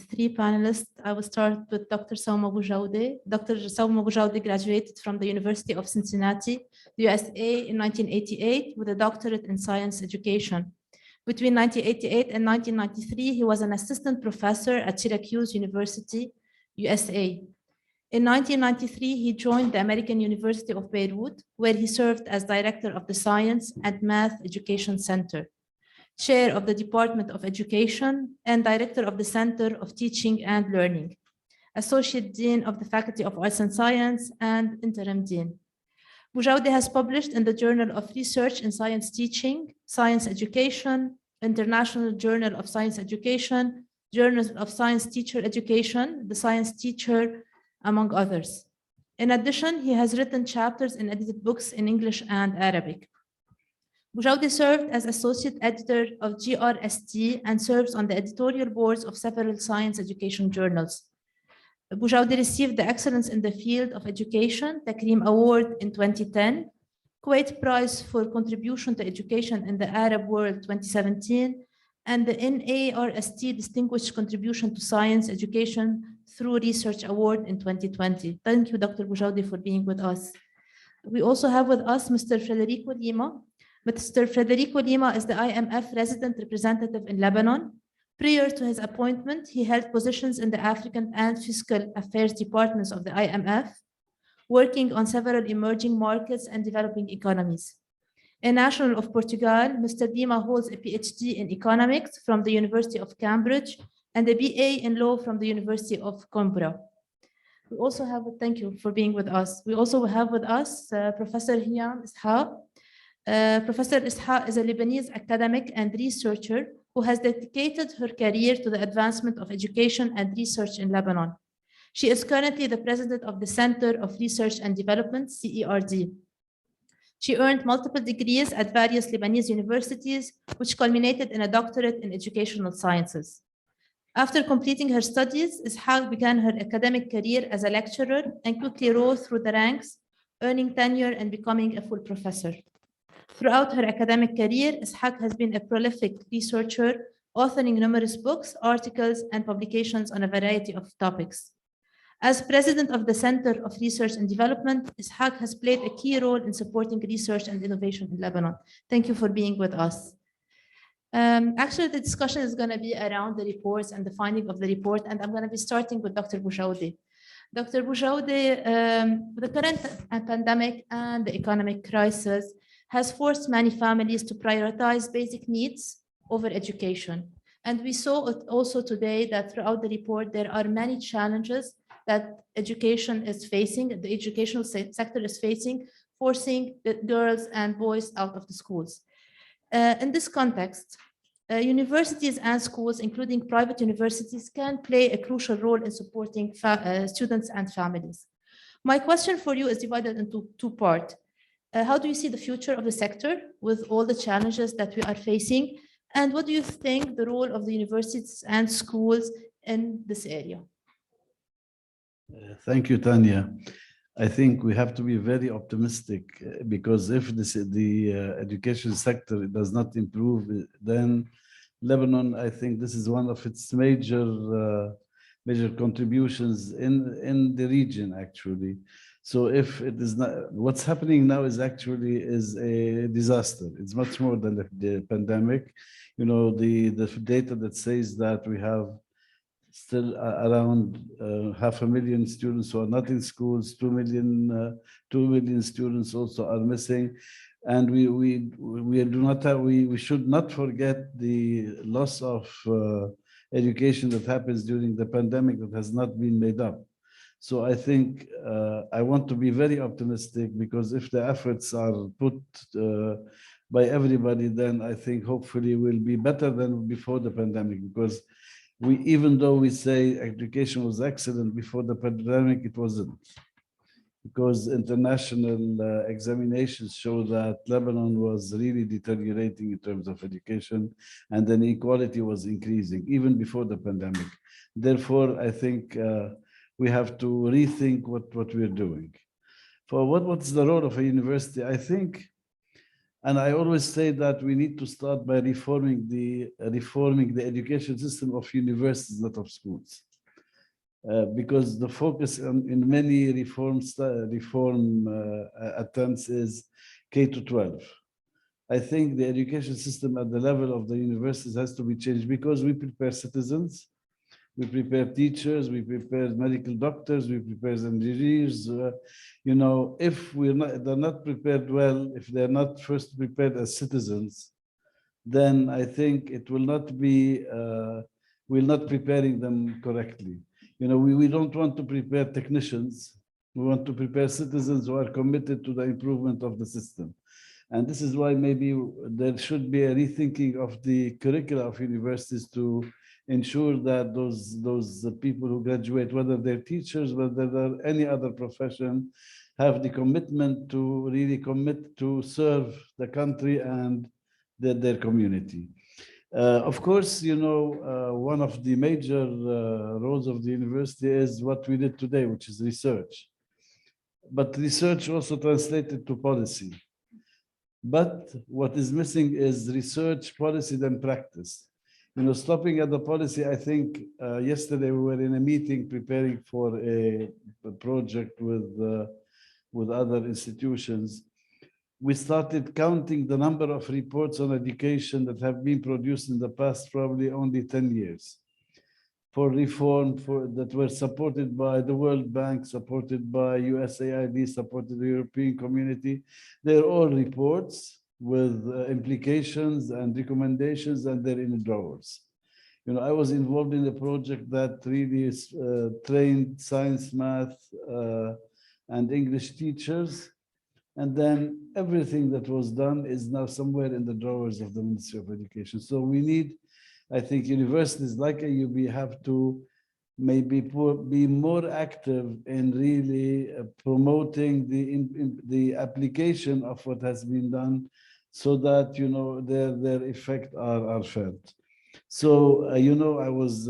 three panelists. I will start with Dr. Saum Abou-Jawde. Dr. Saum Abou-Jawde graduated from the University of Cincinnati, USA in 1988 with a doctorate in science education. Between 1988 and 1993, he was an assistant professor at Syracuse University, USA. In 1993, he joined the American University of Beirut, where he served as director of the Science and Math Education Center, chair of the Department of Education, and director of the Center of Teaching and Learning, associate dean of the Faculty of Arts and Science, and interim dean. Abou-Jawde has published in the Journal of Research in Science Teaching, Science Education, International Journal of Science Education, Journal of Science Teacher Education, The Science Teacher, among others. In addition, he has written chapters and edited books in English and Arabic. Abou-Jawde served as associate editor of GRST and serves on the editorial boards of several science education journals. Abou-Jawde received the Excellence in the Field of Education, Takrim Award in 2010, Kuwait Prize for Contribution to Education in the Arab World 2017, and the NARST Distinguished Contribution to Science Education through Research Award in 2020. Thank you, Dr. Abou-Jawde, for being with us. We also have with us Mr. Federico Lima. Mr. Federico Lima is the IMF resident representative in Lebanon. Prior to his appointment, he held positions in the African and Fiscal Affairs departments of the IMF, working on several emerging markets and developing economies. A national of Portugal, Mr. Dima holds a PhD in economics from the University of Cambridge and a BA in law from the University of Coimbra. We also have, thank you for being with us. We also have with us Professor Issam. Professor Issam is a Lebanese academic and researcher who has dedicated her career to the advancement of education and research in Lebanon. She is currently the president of the Center of Research and Development, CERD. She earned multiple degrees at various Lebanese universities, which culminated in a doctorate in educational sciences. After completing her studies, Ishaq began her academic career as a lecturer and quickly rose through the ranks, earning tenure and becoming a full professor. Throughout her academic career, Ishaq has been a prolific researcher, authoring numerous books, articles, and publications on a variety of topics. As president of the Center of Research and Development, Ishaq has played a key role in supporting research and innovation in Lebanon. Thank you for being with us. Actually, the discussion is going to be around the reports and the finding of the report, and I'm going to be starting with Dr. Bouery. Dr. Bouery, the current pandemic and the economic crisis has forced many families to prioritize basic needs over education. And we saw it also today that throughout the report, there are many challenges that education is facing, the educational sector is facing, forcing the girls and boys out of the schools. In this context, universities and schools, including private universities, can play a crucial role in supporting students and families. My question for you is divided into two parts. How do you see the future of the sector with all the challenges that we are facing? And what do you think the role of the universities and schools in this area? Thank you, Tanya. I think we have to be very optimistic because if the education sector does not improve, then Lebanon, I think this is one of its major contributions in the region, actually. So if it is not, what's happening now is a disaster. It's much more than the pandemic. You know, the data that says that we have still around 500,000 students who are not in schools, 2 million students also are missing. And we should not forget the loss of education that happens during the pandemic that has not been made up. So I think I want to be very optimistic because if the efforts are put by everybody, then I think hopefully we'll be better than before the pandemic, because even though we say education was excellent before the pandemic, it wasn't. Because international examinations show that Lebanon was really deteriorating in terms of education, and then inequality was increasing even before the pandemic. Therefore, I think we have to rethink what we're doing. For what's the role of a university? I think, and I always say that we need to start by reforming the education system of universities, not of schools. Because the focus in many reform attempts is K-12. I think the education system at the level of the universities has to be changed because we prepare citizens, we prepare teachers, we prepare medical doctors, we prepare engineers. You know, if they're not prepared well, if they're not first prepared as citizens, then I think it will not be, we're not preparing them correctly. You know, we don't want to prepare technicians. We want to prepare citizens who are committed to the improvement of the system. And this is why maybe there should be a rethinking of the curricula of universities to ensure that those people who graduate, whether they're teachers, whether they're any other profession, have the commitment to really commit to serve the country and their community. Of course, you know, one of the major roles of the university is what we did today, which is research. But research also translated to policy. But what is missing is research, policy, then practice. You know, stopping at the policy, I think yesterday we were in a meeting preparing for a project with other institutions. We started counting the number of reports on education that have been produced in the past probably only 10 years. for reform that were supported by the World Bank, supported by USAID, supported the European community. They're all reports with implications and recommendations, and they're in the drawers. You know, I was involved in a project that really trained science, math, and English teachers. And then everything that was done is now somewhere in the drawers of the Ministry of Education. So we need, I think, universities like AUB have to maybe be more active in really promoting the application of what has been done, so that, you know, their effect are felt. So, you know, I was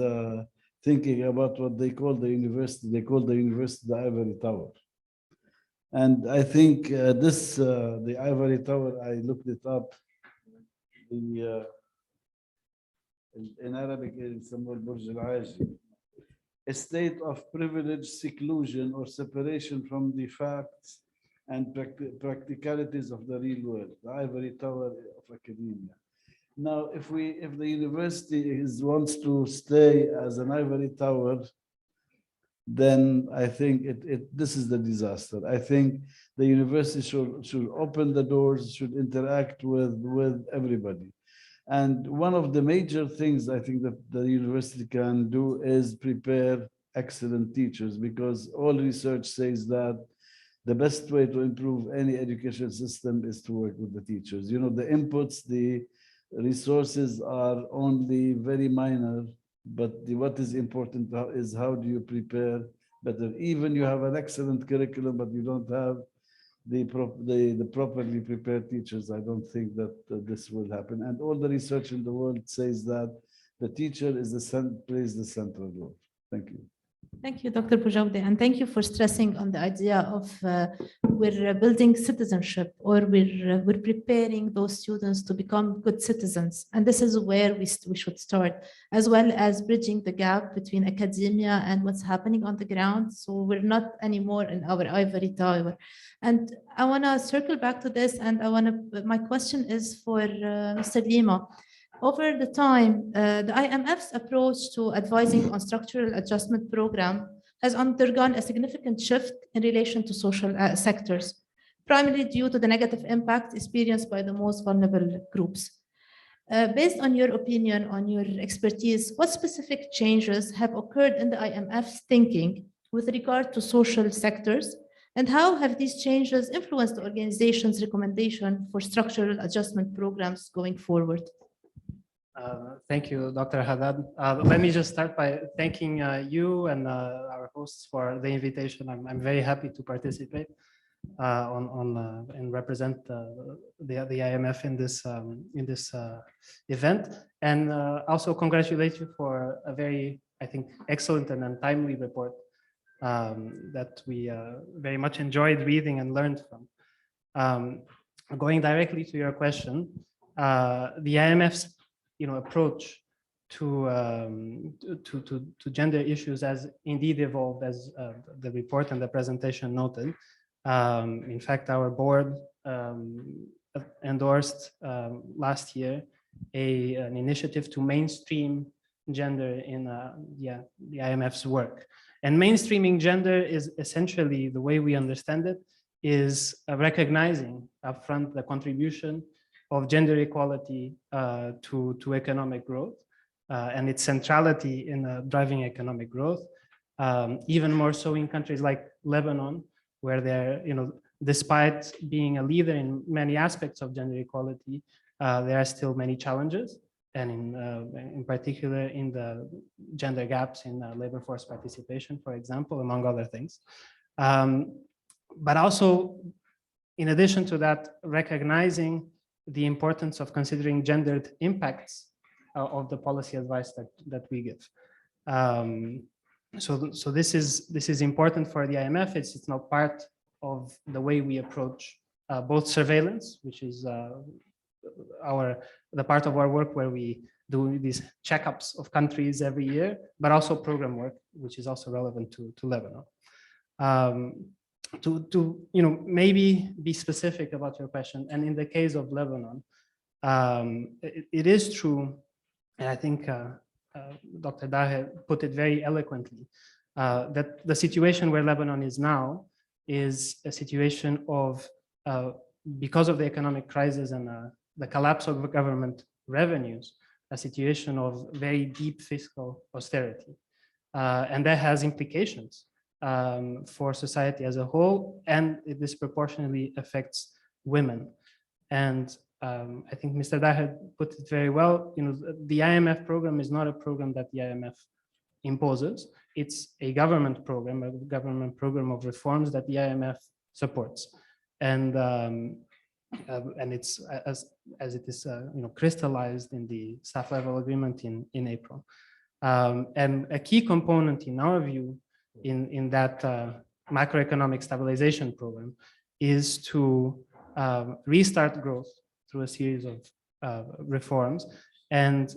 thinking about what they call the university. They call the university the Ivory Tower. And I think the Ivory Tower, I looked it up. In Arabic, it's a state of privilege, seclusion, or separation from the facts and practicalities of the real world, the Ivory Tower of academia. Now, if the university wants to stay as an ivory tower, then I think this is the disaster. I think the university should open the doors, should interact with everybody. And one of the major things I think that the university can do is prepare excellent teachers, because all research says that the best way to improve any education system is to work with the teachers. You know, the inputs, the resources are only very minor, but what is important is how do you prepare better. Even you have an excellent curriculum, but you don't have the properly prepared teachers, I don't think that this will happen. And all the research in the world says that the teacher plays the central role. Thank you. Thank you, Dr. Boujaudi, and thank you for stressing on the idea of we're building citizenship, or we're preparing those students to become good citizens. And this is where we should start, as well as bridging the gap between academia and what's happening on the ground. So we're not anymore in our ivory tower. And I want to circle back to this, and my question is for Mr. Lima. Over the time, the IMF's approach to advising on structural adjustment program has undergone a significant shift in relation to social sectors, primarily due to the negative impact experienced by the most vulnerable groups. Based on your opinion, on your expertise, what specific changes have occurred in the IMF's thinking with regard to social sectors, and how have these changes influenced the organization's recommendation for structural adjustment programs going forward? Thank you, Dr. Haddad. Let me just start by thanking you and our hosts for the invitation. I'm very happy to participate and represent the IMF in this event, and also congratulate you for a very, I think, excellent and timely report that we very much enjoyed reading and learned from. Going directly to your question, the IMF's approach to gender issues has indeed evolved, as the report and the presentation noted. In fact, our board endorsed last year an initiative to mainstream gender in the IMF's work. And mainstreaming gender is essentially, the way we understand it, is recognizing upfront the contribution of gender equality to economic growth and its centrality in driving economic growth, even more so in countries like Lebanon, where they're, despite being a leader in many aspects of gender equality, there are still many challenges, and in particular in the gender gaps in labor force participation, for example, among other things. But also, in addition to that, recognizing the importance of considering gendered impacts of the policy advice that we give. So this is important for the IMF. It's not part of the way we approach both surveillance, which is the part of our work where we do these checkups of countries every year, but also program work, which is also relevant to Lebanon. To maybe be specific about your question, and in the case of Lebanon, it is true, and I think Dr. Daher put it very eloquently, that the situation where Lebanon is now is a situation of, because of the economic crisis and the collapse of government revenues, a situation of very deep fiscal austerity. And that has implications for society as a whole, and it disproportionately affects women. And I think Mr. Daher put it very well. You know, the IMF program is not a program that the IMF imposes. It's a government program of reforms that the IMF supports, and it's as it is crystallized in the staff level agreement in April. And a key component, in our view, in that macroeconomic stabilization program is to restart growth through a series of reforms and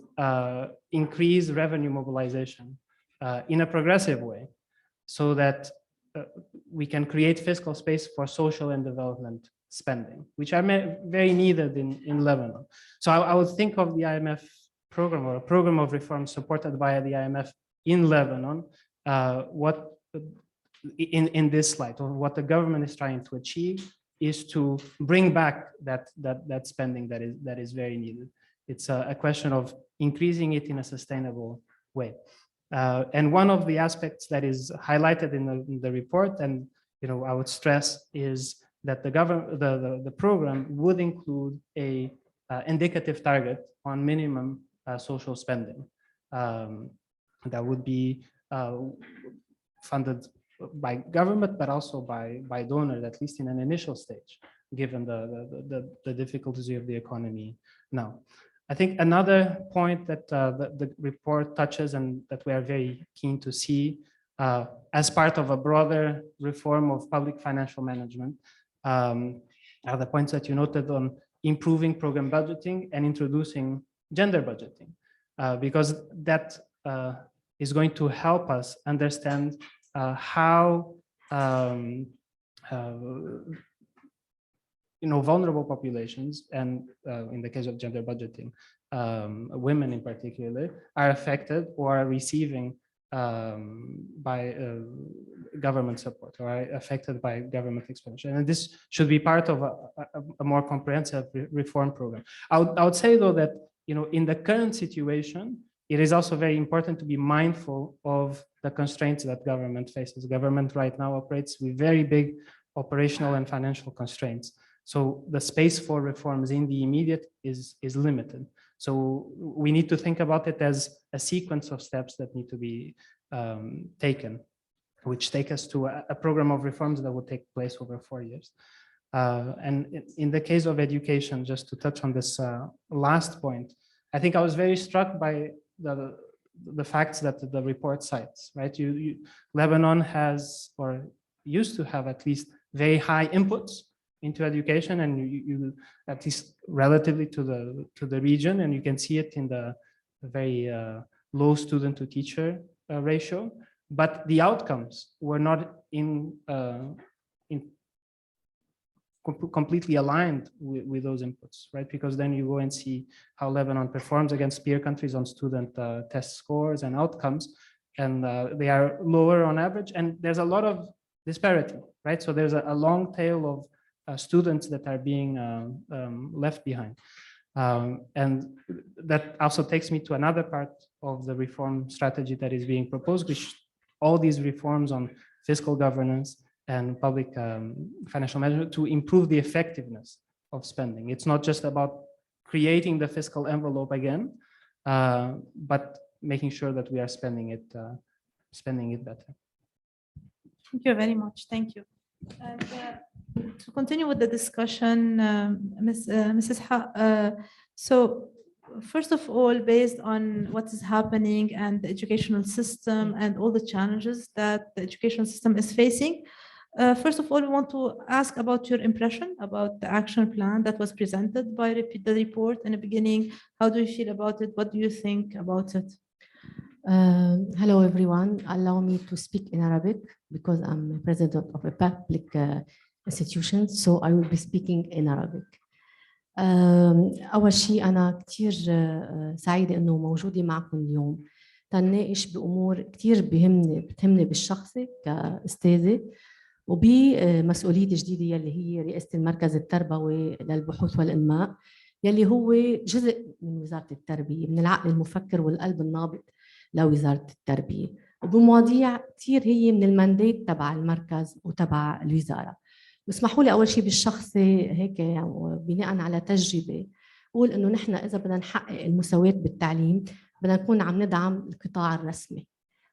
increase revenue mobilization in a progressive way, so that we can create fiscal space for social and development spending, which are very needed in Lebanon. So I would think of the IMF program, or a program of reform supported by the IMF in Lebanon, what in this slide, or what the government is trying to achieve is to bring back that spending that is very needed. It's a question of increasing it in a sustainable way. And one of the aspects that is highlighted in the report, and I would stress, is that the program would include a indicative target on minimum social spending that would be funded by government, but also by donors, at least in an initial stage, given the difficulties of the economy now. I think another point that the report touches, and that we are very keen to see as part of a broader reform of public financial management, are the points that you noted on improving program budgeting and introducing gender budgeting, because that is going to help us understand how vulnerable populations, and in the case of gender budgeting, women in particular, are affected or are receiving by government support, or are affected by government expenditure. And this should be part of a more comprehensive reform program. I would say, though, that in the current situation, it is also very important to be mindful of the constraints that government faces. Government right now operates with very big operational and financial constraints. So the space for reforms in the immediate is limited. So we need to think about it as a sequence of steps that need to be taken, which take us to a program of reforms that will take place over 4 years. And in the case of education, just to touch on this last point, I think I was very struck by the facts that the report cites, right? Lebanon has, or used to have, at least very high inputs into education, and you at least relatively to the region, and you can see it in the very low student to teacher ratio, but the outcomes were not completely aligned with those inputs, right? Because then you go and see how Lebanon performs against peer countries on student test scores and outcomes, and they are lower on average, and there's a lot of disparity, right? So there's a long tail of students that are being left behind. And that also takes me to another part of the reform strategy that is being proposed, which all these reforms on fiscal governance and public financial management to improve the effectiveness of spending. It's not just about creating the fiscal envelope again, but making sure that we are spending it better. Thank you very much. Thank you. And, to continue with the discussion, Mrs. So first of all, based on what is happening and the educational system and all the challenges that the educational system is facing, first of all, we want to ask about your impression about the action plan that was presented by the report in the beginning. How do you feel about it? What do you think about it? Hello, everyone. Allow me to speak in Arabic because I'm president of a public institution, so I will be speaking in Arabic. أول شيء أنا كتير سعيدة إنه موجودة معكم اليوم تناقش بأمور كتير بتهمني بالشخصي كأستاذة، وبمسؤوليتي الجديدة يلي هي رئاسة المركز التربوي للبحوث والإنماء، يلي هو جزء من وزارة التربية، من العقل المفكر والقلب النابض لوزارة التربية، وبمواضيع كتير هي من المانديت تبع المركز وتبع الوزارة. واسمحوا لي أول شيء بالشخصي هيك بناء على تجربة أقول إنه نحن إذا بدنا نحقق المساواة بالتعليم بدنا نكون عم ندعم القطاع الرسمي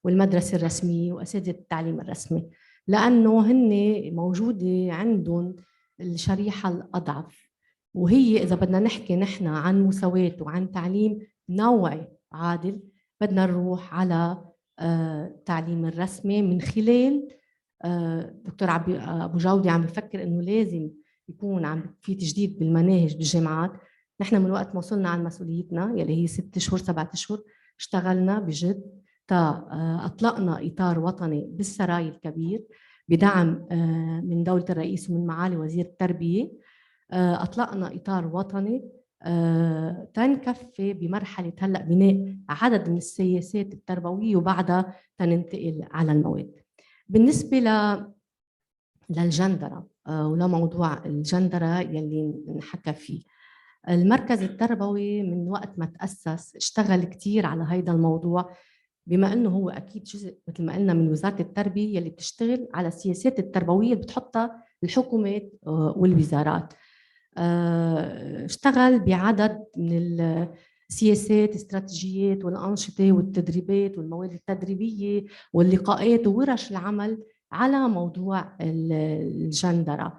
والمدرسة الرسمية وأساتذة التعليم الرسمي، لأنه هن موجودة عندهم الشريحة الأضعف، وهي إذا بدنا نحكي نحن عن مساواة وعن تعليم نوعي عادل بدنا نروح على التعليم الرسمي من خلال دكتور أبو جودة عم بفكر إنه لازم يكون عم في تجديد بالمناهج بالجامعات. نحن من وقت ما وصلنا عن مسؤوليتنا يلي هي 6 شهور 7 أشهر اشتغلنا بجد أطلقنا إطار وطني بالسراي الكبير بدعم من دولة الرئيس ومن معالي وزير التربية. أطلقنا إطار وطني تنكفي بمرحلة هلأ بناء عدد من السياسات التربوية وبعدها تننتقل على المواد. بالنسبة للجندرة ولموضوع الجندرة يلي نحكى فيه، المركز التربوي من وقت ما تأسس اشتغل كتير على هيدا الموضوع، بما انه هو اكيد جزء مثل ما قلنا من وزاره التربيه يلي بتشتغل على السياسات التربويه اللي بتحطها الحكومات والوزارات. اشتغل بعدد من السياسات استراتيجيات والانشطه والتدريبات والمواد التدريبيه واللقاءات وورش العمل على موضوع الجندره،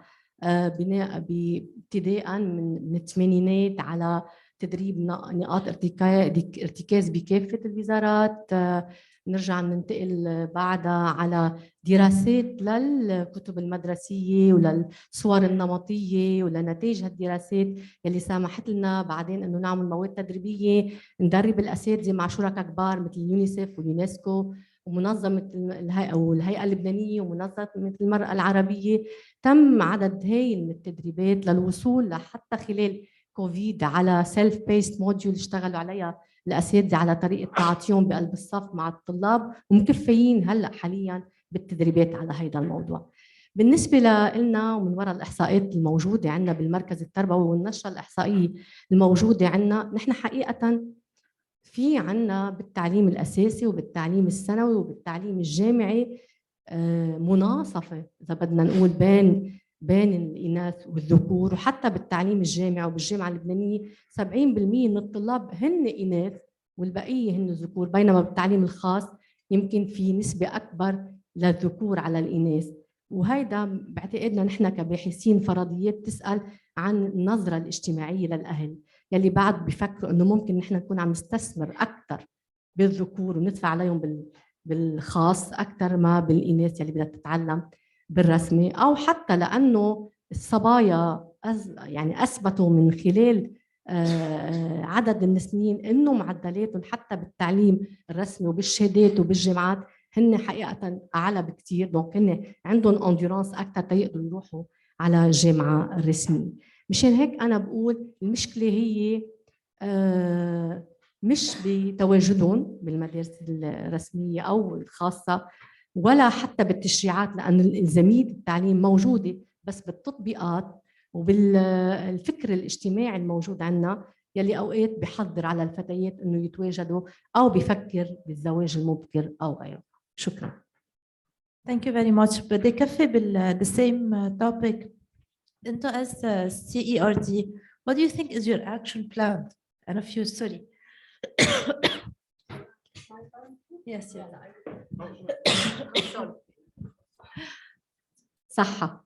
بناء ابتداء من الثمانينات على تدريب نقاط ارتكاز بكافة الوزارات. نرجع ننتقل بعدها على دراسات للكتب المدرسية وللصور النمطية ولنتائج هالدراسات يلي سامحت لنا بعدين انه نعمل مواد تدريبية ندرب الاساتذة مع شركاء كبار مثل اليونيسف واليونسكو ومنظمة الهيئة اللبنانية ومنظمة المرأة العربية. تم عدد هائل من التدريبات للوصول لحتى خلال كوفيد على سيلف بيست موديول اشتغلوا عليها الاساتذه على طريقه تعاطيهم بقلب الصف مع الطلاب، ومكفيين هلا حاليا بالتدريبات على هذا الموضوع. بالنسبه لنا ومن وراء الاحصائيات الموجوده عندنا بالمركز التربوي والنشره الاحصائيه الموجوده عندنا، نحن حقيقه في عندنا بالتعليم الاساسي وبالتعليم الثانوي وبالتعليم الجامعي مناصفه اذا بدنا نقول بين الإناث والذكور، وحتى بالتعليم الجامعي وبالجامعة اللبنانية 70% من الطلاب هن إناث والبقية هن ذكور، بينما بالتعليم الخاص يمكن في نسبة أكبر للذكور على الإناث. وهيدا بعتقدنا نحن كباحثين فرضيات تسأل عن النظرة الاجتماعية للأهل يلي بعد بيفكروا إنه ممكن نحن نكون عم نستثمر أكثر بالذكور وندفع عليهم بالخاص أكثر ما بالإناث يلي بدها تتعلم بالرسمي، أو حتى لأنه الصبايا يعني أثبتوا من خلال عدد من السنين إنه معدلاتهم حتى بالتعليم الرسمي وبالشهادات وبالجامعات هن حقيقة أعلى بكتير، دونك هن عندهم انديورانس أكثر تيقدروا يروحوا على الجامعة الرسمية. مشان هيك أنا بقول المشكلة هي مش بتواجدهم بالمدارس الرسمية أو الخاصة ولا حتى بالتشريعات، لأن الإلزامية التعليم موجودة، بس بالتطبيقات وبالفكر الاجتماعي الموجود عندنا يلي أوقات بيحضر على الفتيات إنه يتواجدوا أو بيفكر بالزواج المبكر أو غيره. شكرا. Thank you very much. بدي كفي the same topic. أنتو as CERD, what do you think is your action plan? And a few, sorry. Yes, yes. صحة.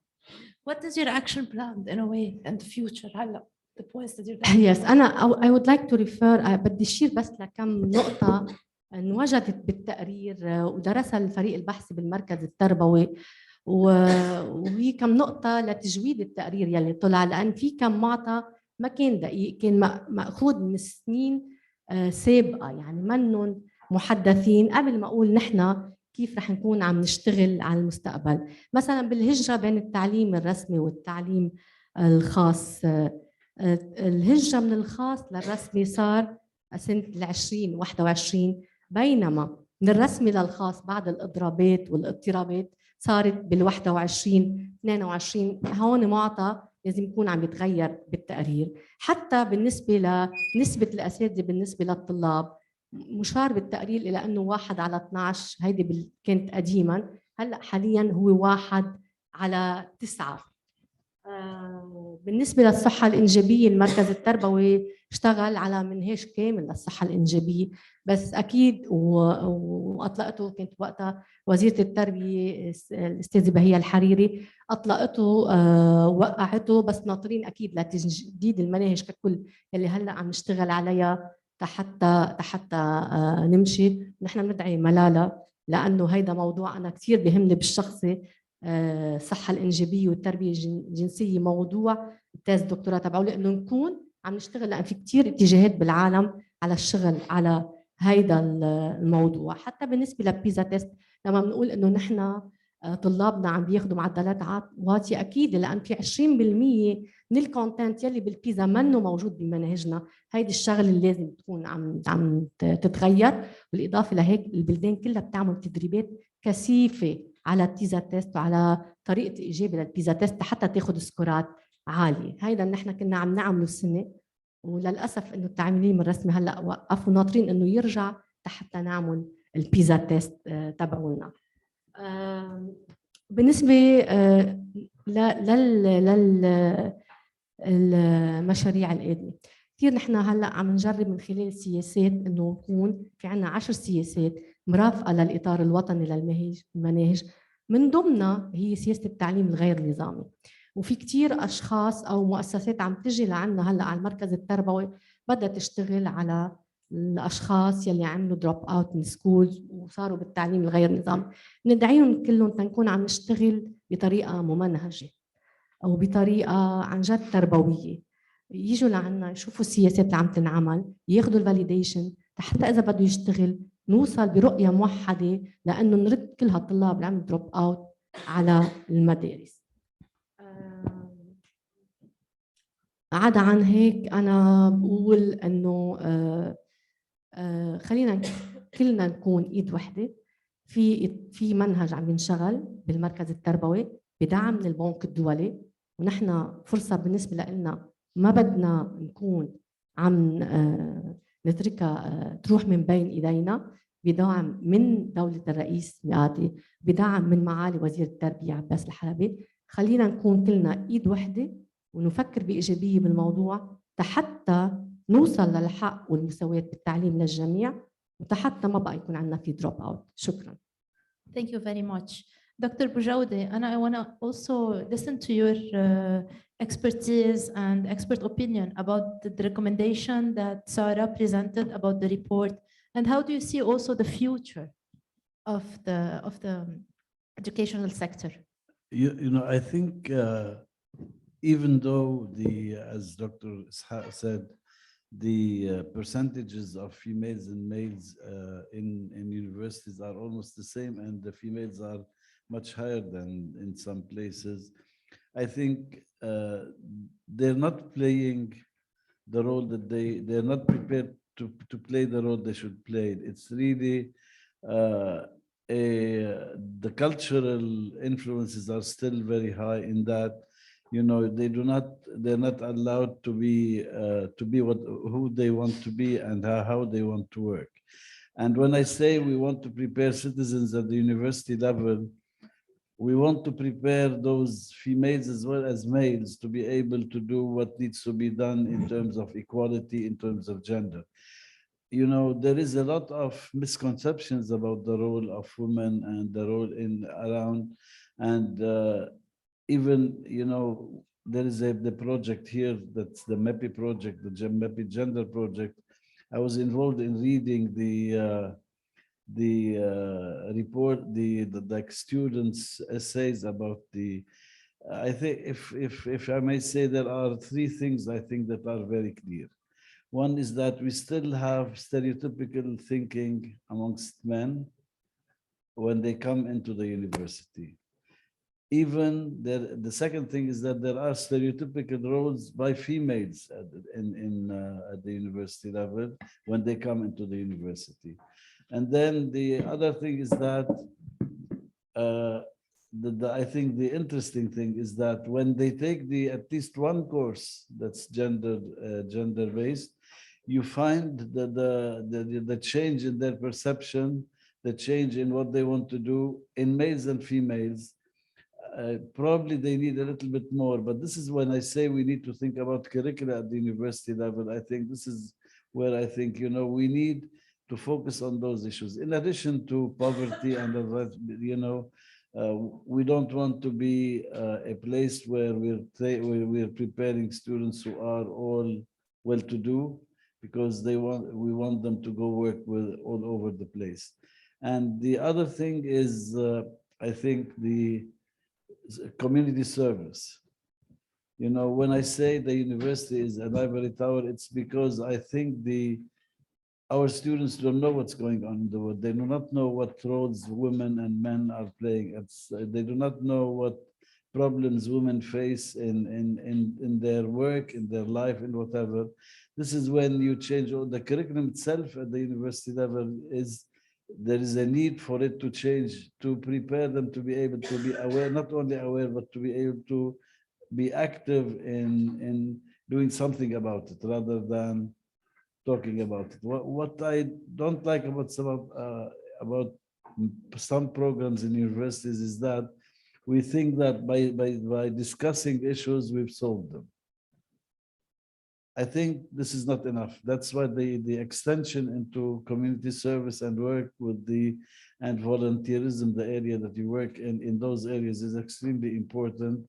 What is your action plan in a way and the future? هلا the points that you're Yes, I would like to refer بدي أشير بس لكم نقطة انوجدت بالتقرير ودرسها الفريق البحثي بالمركز التربوي، وهي كم نقطة لتجويد التقرير يلي طلع، لأن في كم معطى ما كان دقيق، كان مأخوذ من سنين سابقة، يعني منن محدثين قبل ما أقول نحن كيف رح نكون عم نشتغل على المستقبل. مثلا بالهجرة بين التعليم الرسمي والتعليم الخاص، الهجرة من الخاص للرسمي صار سنة 2021 بينما من الرسمي للخاص بعد الإضرابات والاضطرابات صارت بال 21 22. هون معطى لازم يكون عم يتغير بالتقرير. حتى بالنسبة لنسبة الأساتذة بالنسبة للطلاب مشار بالتقرير إلى أنه 1/12، هيدي كانت قديما، هلأ حاليا هو 1/9. بالنسبة للصحة الإنجابية المركز التربوي اشتغل على منهاج كامل للصحة الإنجابية، بس أكيد وأطلقته، كنت وقتها وزيرة التربية الأستاذة بهية الحريري أطلقته، وقعته، بس ناطرين أكيد لتجديد المناهج ككل اللي هلأ عم نشتغل عليها حتى نمشي. نحن بندعي ملالة لأنه هيدا موضوع أنا كثير بيهمني بالشخصي. الصحة الإنجابية والتربية الجنسية موضوع التاز الدكتوراه تبعه، لأنه نكون عم نشتغل، لأن في كتير اتجاهات بالعالم على الشغل على هيدا الموضوع. حتى بالنسبة للبيزا تيست لما بنقول إنه نحن طلابنا عم بياخذوا معدلات واطية، أكيد لأن في 20% من الكونتنت يلي بالبيزا منه موجود بمناهجنا. هيدي الشغله اللي لازم تكون عم تتغير. بالإضافة لهيك البلدان كلها بتعمل تدريبات كثيفة على البيزا تيست وعلى طريقه الاجابه للبيزا تيست حتى تاخذ سكورات عاليه. هيدا نحن كنا عم نعمله السنه، وللاسف انه التعليم الرسمي هلا وقفوا، ناطرين انه يرجع حتى نعمل البيزا تيست تبعولنا. بالنسبه للمشاريع القادمه، كثير نحن هلا عم نجرب من خلال السياسات انه يكون في عنا 10 سياسات مرافقه للاطار الوطني للمناهج، من ضمنها هي سياسه التعليم الغير نظامي. وفي كثير اشخاص او مؤسسات عم تجي لعنا هلا على المركز التربوي بدها تشتغل على الاشخاص يلي عملوا دروب اوت من سكولز وصاروا بالتعليم الغير نظامي. ندعيهم كلهم تنكون عم نشتغل بطريقه ممنهجه او بطريقه عن جد تربويه، يجوا لعنا يشوفوا السياسات اللي عم تنعمل، ياخذوا الفاليديشن حتى اذا بده يشتغل نوصل برؤيه موحده لانه نرد كل هالطلاب اللي عم دروب اوت على المدارس. عدا عن هيك انا بقول انه خلينا كلنا نكون ايد وحده في منهج عم ينشغل بالمركز التربوي بدعم من البنك الدولي، ونحن فرصه بالنسبه لنا ما بدنا نكون عم نتركها تروح من بين ايدينا، بدعم من دوله الرئيس مئاتي، بدعم من معالي وزير التربيه عباس الحلبي. خلينا نكون كلنا ايد وحده ونفكر بايجابيه بالموضوع حتى نوصل للحق والمساواة بالتعليم للجميع، وحتى ما بقى يكون عندنا في دروب اوت. شكرا. Thank you very much. Dr. Bouhouiri, and I want to also listen to your expertise and expert opinion about the recommendation that Sarah presented about the report, and how do you see also the future of the educational sector? You know, I think even though as Dr. Ishaq said, the percentages of females and males in universities are almost the same, and the females are much higher than in some places. I think they're not playing the role that they're not prepared to play the role they should play. It's really the cultural influences are still very high in that, you know, they're not allowed to be who they want to be and how they want to work. And when I say we want to prepare citizens at the university level, we want to prepare those females as well as males to be able to do what needs to be done in terms of equality, in terms of gender. You know, there is a lot of misconceptions about the role of women and the role around, and even, you know, there is the project here that's the MEPI project, the MEPI gender project. I was involved in reading the report, the students' essays about the. I think if I may say, there are three things I think that are very clear. One is that we still have stereotypical thinking amongst men when they come into the university. Even the second thing is that there are stereotypical roles by females at the university level when they come into the university. And then the other thing is that I think the interesting thing is that when they take at least one course that's gender based, you find the change in their perception, the change in what they want to do in males and females. Probably they need a little bit more, but this is when I say we need to think about curricula at the university level. I think this is where I think, we need to focus on those issues. In addition to poverty and, we don't want to be a place where we're preparing students who are all well-to-do, because we want them to go work with all over the place. And the other thing is, I think the community service. When I say the university is an ivory tower, it's because I think our students don't know what's going on in the world. They do not know what roles women and men are playing. They do not know what problems women face in their work, in their life, in whatever. This is when you change the curriculum itself at the university level. There is a need for it to change, to prepare them to be able to be aware, not only aware, but to be able to be active in doing something about it rather than talking about it. What I don't like about some programs in universities is that we think that by discussing issues, we've solved them. I think this is not enough. That's why the extension into community service and work with and volunteerism, the area that you work in those areas, is extremely important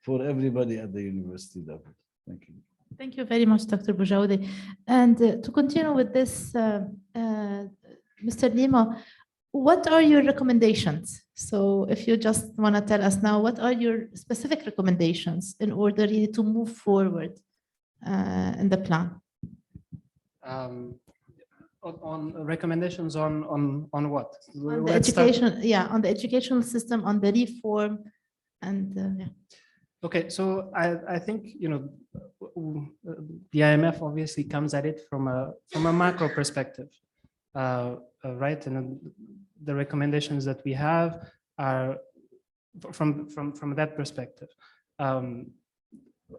for everybody at the university level. Thank you. Thank you very much, Dr. Boujaoudi. And to continue with this, Mr. Lima, what are your recommendations? So if you just want to tell us now, what are your specific recommendations in order really to move forward in the plan? On recommendations on what? On the education, on the educational system, on the reform, and yeah. Okay, so I think the IMF obviously comes at it from a macro perspective, right? And the recommendations that we have are from that perspective.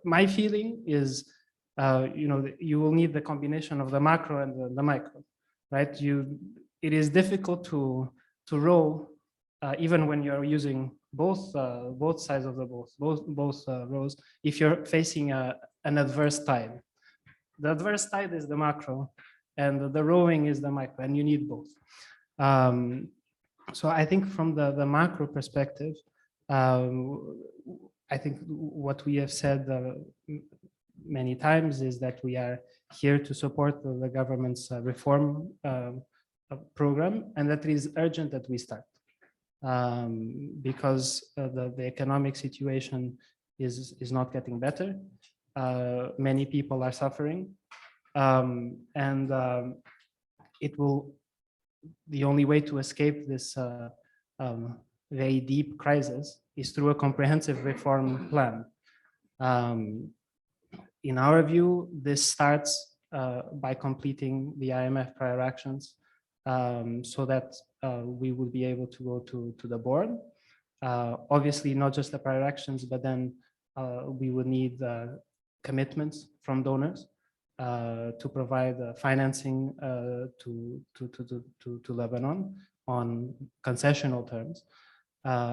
My feeling is, you will need the combination of the macro and the micro, right? It is difficult to row even when you're using both sides of the both rows, if you're facing an adverse tide. The adverse tide is the macro, and the rowing is the micro, and you need both. So I think from the macro perspective, I think what we have said many times is that we are here to support the government's reform program, and that it is urgent that we start. Because the economic situation is not getting better. Many people are suffering, and the only way to escape this very deep crisis is through a comprehensive reform plan. In our view, this starts by completing the IMF prior actions, so that we will be able to go to the board. Obviously, not just the prior actions, but then we would need commitments from donors to provide financing to Lebanon on concessional terms,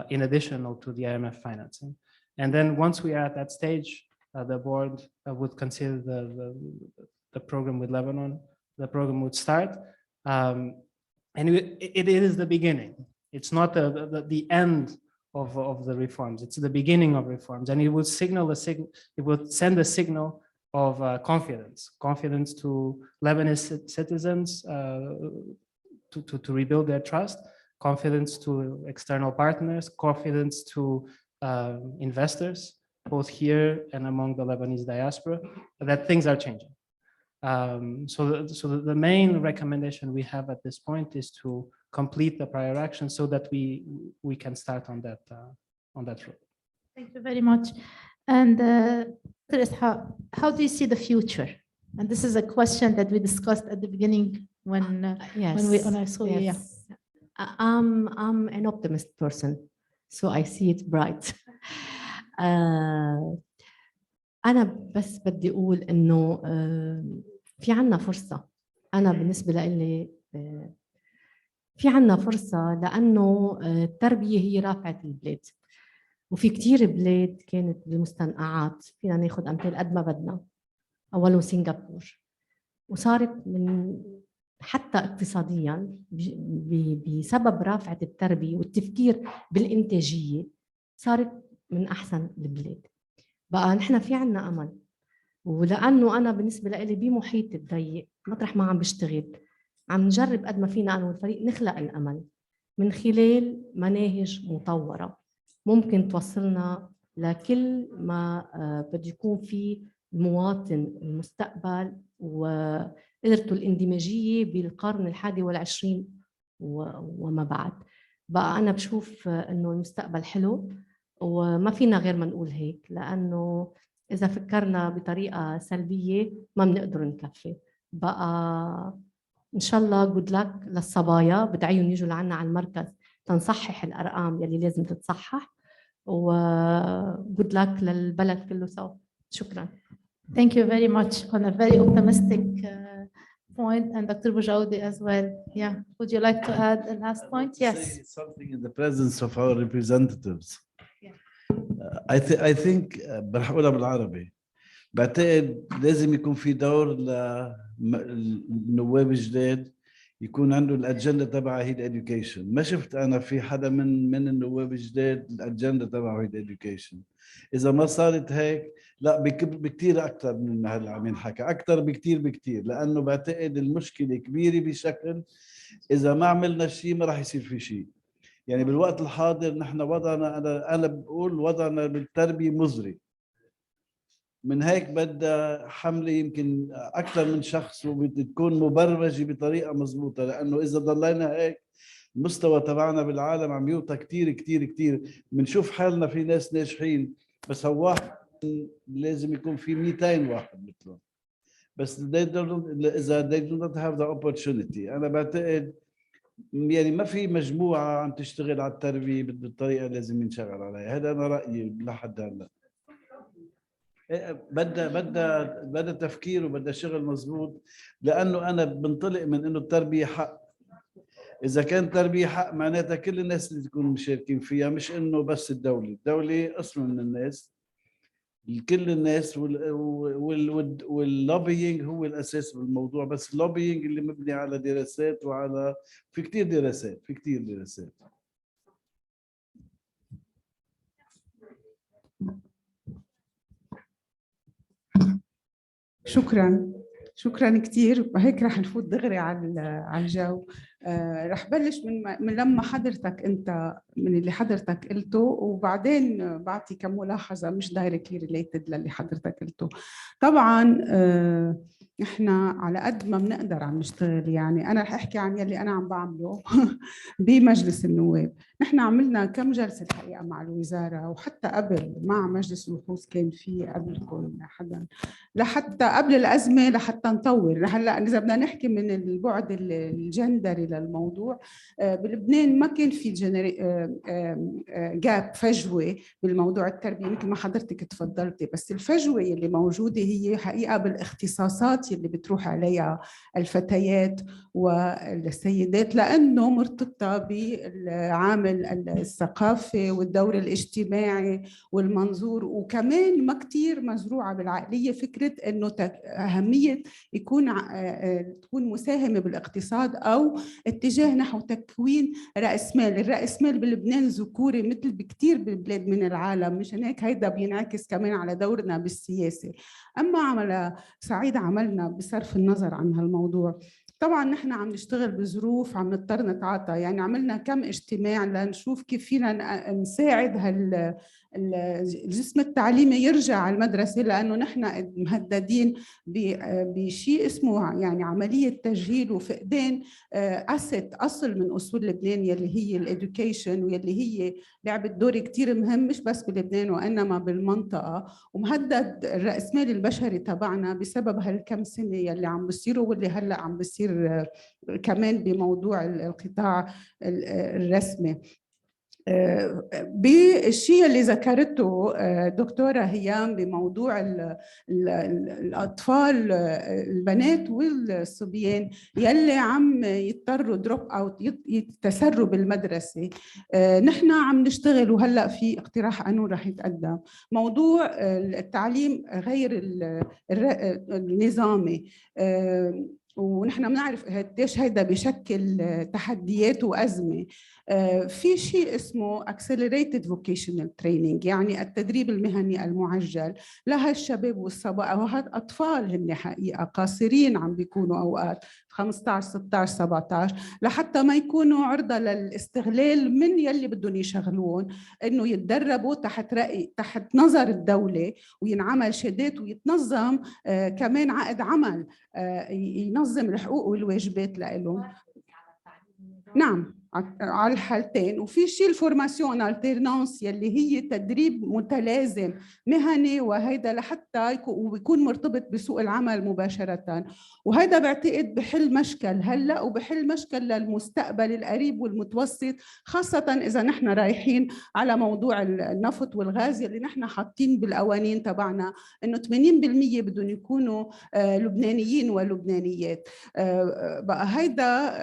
in addition to the IMF financing. And then once we are at that stage, the board would consider the program with Lebanon. The program would start. And it is the beginning. It's not the end of the reforms. It's the beginning of reforms, and it would it would send a signal of confidence to Lebanese citizens to rebuild their trust, confidence to external partners, confidence to investors, both here and among the Lebanese diaspora, that things are changing. So the main recommendation we have at this point is to complete the prior action so that we can start on that road. Thank you very much. And how do you see the future And this is a question that we discussed at the beginning when I saw you. Yeah. I'm an optimist person, so I see it bright. أنا بس بدي أقول إنه في عنا فرصة. أنا بالنسبة لي في عنا فرصة، لأنه التربية هي رافعة البلاد، وفي كتير بلاد كانت بالمستنقعات. فينا ناخد أمثال قد ما بدنا، أولهم سنغافور، وصارت من حتى اقتصاديا بسبب رافعة التربية والتفكير بالإنتاجية صارت من أحسن البلاد. بقى نحن في عنا أمل، ولأنه أنا بالنسبة لي بمحيط الضيق مطرح ما عم بشتغل عم نجرب قد ما فينا أنا والفريق نخلق الأمل من خلال مناهج مطورة ممكن توصلنا لكل ما بده يكون في المواطن المستقبل وقدرته الاندماجية بالقرن ال21 وما بعد. بقى أنا بشوف إنه المستقبل حلو، وما فينا غير ما نقول هيك، لأنه إذا فكرنا بطريقة سلبية ما بنقدر نكفي. بقى إن شاء الله good luck للصبايا، بدعيهم يجوا لعنا على المركز تنصحح الأرقام يلي لازم تتصحح، و good luck للبلد كله سوا. شكرا. Thank you very much on a very optimistic point, and Dr. Boujaoudi as well. Yeah, would you like to add a last point? Yes. Say something in the presence of our representatives. I think رح أقولها بالعربي. بعتقد لازم يكون في دور للنواب الجداد يكون عنده الاجنده تبعه هي الاديوكيشن. ما شفت انا في حدا من النواب الجداد الاجنده تبعه هي الاديوكيشن. اذا ما صارت هيك لا بكثير اكثر من هلا عم ينحكى، اكثر بكثير، لانه بعتقد المشكله كبيره بشكل اذا ما عملنا شيء ما راح يصير في شيء. يعني بالوقت الحاضر نحن وضعنا، انا بقول وضعنا بالتربيه مزري. من هيك بدها حملة يمكن أكثر من شخص وبتكون مبرمجة بطريقة مضبوطة، لأنه إذا ضلينا هيك المستوى تبعنا بالعالم عم يوطى كتير. بنشوف حالنا في ناس ناجحين بس هو واحد لازم يكون في 200 واحد مثلهم، بس إذا they do not have the opportunity. أنا بعتقد يعني ما في مجموعة عم تشتغل على التربية بالطريقة اللي لازم ينشغل عليها. هذا أنا رأيي لحد هلا. بدها تفكير وبدها شغل مزبوط، لانه انا بنطلق من انه التربيه حق. اذا كان تربيه حق معناتها كل الناس اللي تكون مشاركين فيها، مش انه بس الدوله قسم من الناس، كل الناس. واللوبينج هو الاساس بالموضوع، بس اللوبينج اللي مبني على دراسات وعلى في كثير دراسات. شكرا كثير. وهيك رح نفوت دغري على الجو. رح بلش من لما حضرتك انت من اللي حضرتك قلته، وبعدين بعطي كم ملاحظه مش دايركتلي ريليتد للي حضرتك قلته. طبعا احنا على قد ما بنقدر عم نشتغل. يعني انا رح احكي عن يلي انا عم بعمله بمجلس النواب. نحن عملنا كم جلسه الحقيقه مع الوزاره، وحتى قبل مع مجلس البحوث كان في قبلكم حدا، لحتى قبل الازمه لحتى نطور. هلا اذا بدنا نحكي من البعد الجندري للموضوع، بلبنان ما كان في جاب فجوه بالموضوع التربيه مثل ما حضرتك تفضلتي، بس الفجوه اللي موجوده هي حقيقه بالاختصاصات اللي بتروح عليها الفتيات والسيدات، لانه مرتبطه بالعامل الثقافي والدور الاجتماعي والمنظور، وكمان ما كثير مزروعه بالعقليه فكره انه اهميه تكون مساهمه بالاقتصاد او اتجاه نحو تكوين رأس مال. الرأس مال بلبنان ذكوري مثل بكثير بالبلاد من العالم، مشان هيك هيدا بينعكس كمان على دورنا بالسياسه. اما على صعيد عملنا بصرف النظر عن هالموضوع، طبعا نحن عم نشتغل بظروف عم نضطر نتعاطى، يعني عملنا كم اجتماع لنشوف كيف فينا نساعد الجسم التعليمي يرجع على المدرسة، لأنه نحن مهددين بشيء اسمه يعني عملية تجهيل وفقدان أصل من أصول لبنان يلي هي الإدوكيشن، ويلي هي لعبت دور كتير مهم مش بس بلبنان وإنما بالمنطقة، ومهدد الرأسمالي البشري تبعنا بسبب هالكم سنة يلي عم بيصيروا واللي هلأ عم بيصير كمان بموضوع القطاع الرسمي. بالشيء اللي ذكرته دكتورة هيام بموضوع الأطفال البنات والصبيان يلي عم يضطروا دروب أوت يتسروا بالمدرسة، نحن عم نشتغل وهلأ في اقتراح قانون رح يتقدم موضوع التعليم غير النظامي، ونحن بنعرف قديش هيدا بشكل تحديات وأزمة. في شيء اسمه accelerated vocational training، يعني التدريب المهني المعجل لهالشباب والصبايا، وهالأطفال هن حقيقة قاصرين عم بيكونوا أوقات 15 16 17 لحتى ما يكونوا عرضة للاستغلال من يلي بدهم يشغلون، إنه يتدربوا تحت نظر الدولة، وينعمل شهادات ويتنظم كمان عقد عمل ينظم الحقوق والواجبات لهم. نعم على الحالتين. وفي شيء الفورماسيون التيرنانس يلي هي تدريب متلازم مهني، وهيدا لحتى ويكون مرتبط بسوق العمل مباشرة، وهيدا بعتقد بحل مشكل هلا وبحل مشكل للمستقبل القريب والمتوسط، خاصة إذا نحن رايحين على موضوع النفط والغاز يلي نحن حاطين بالقوانين تبعنا إنه 80% بدهم يكونوا لبنانيين ولبنانيات. بقى هيدا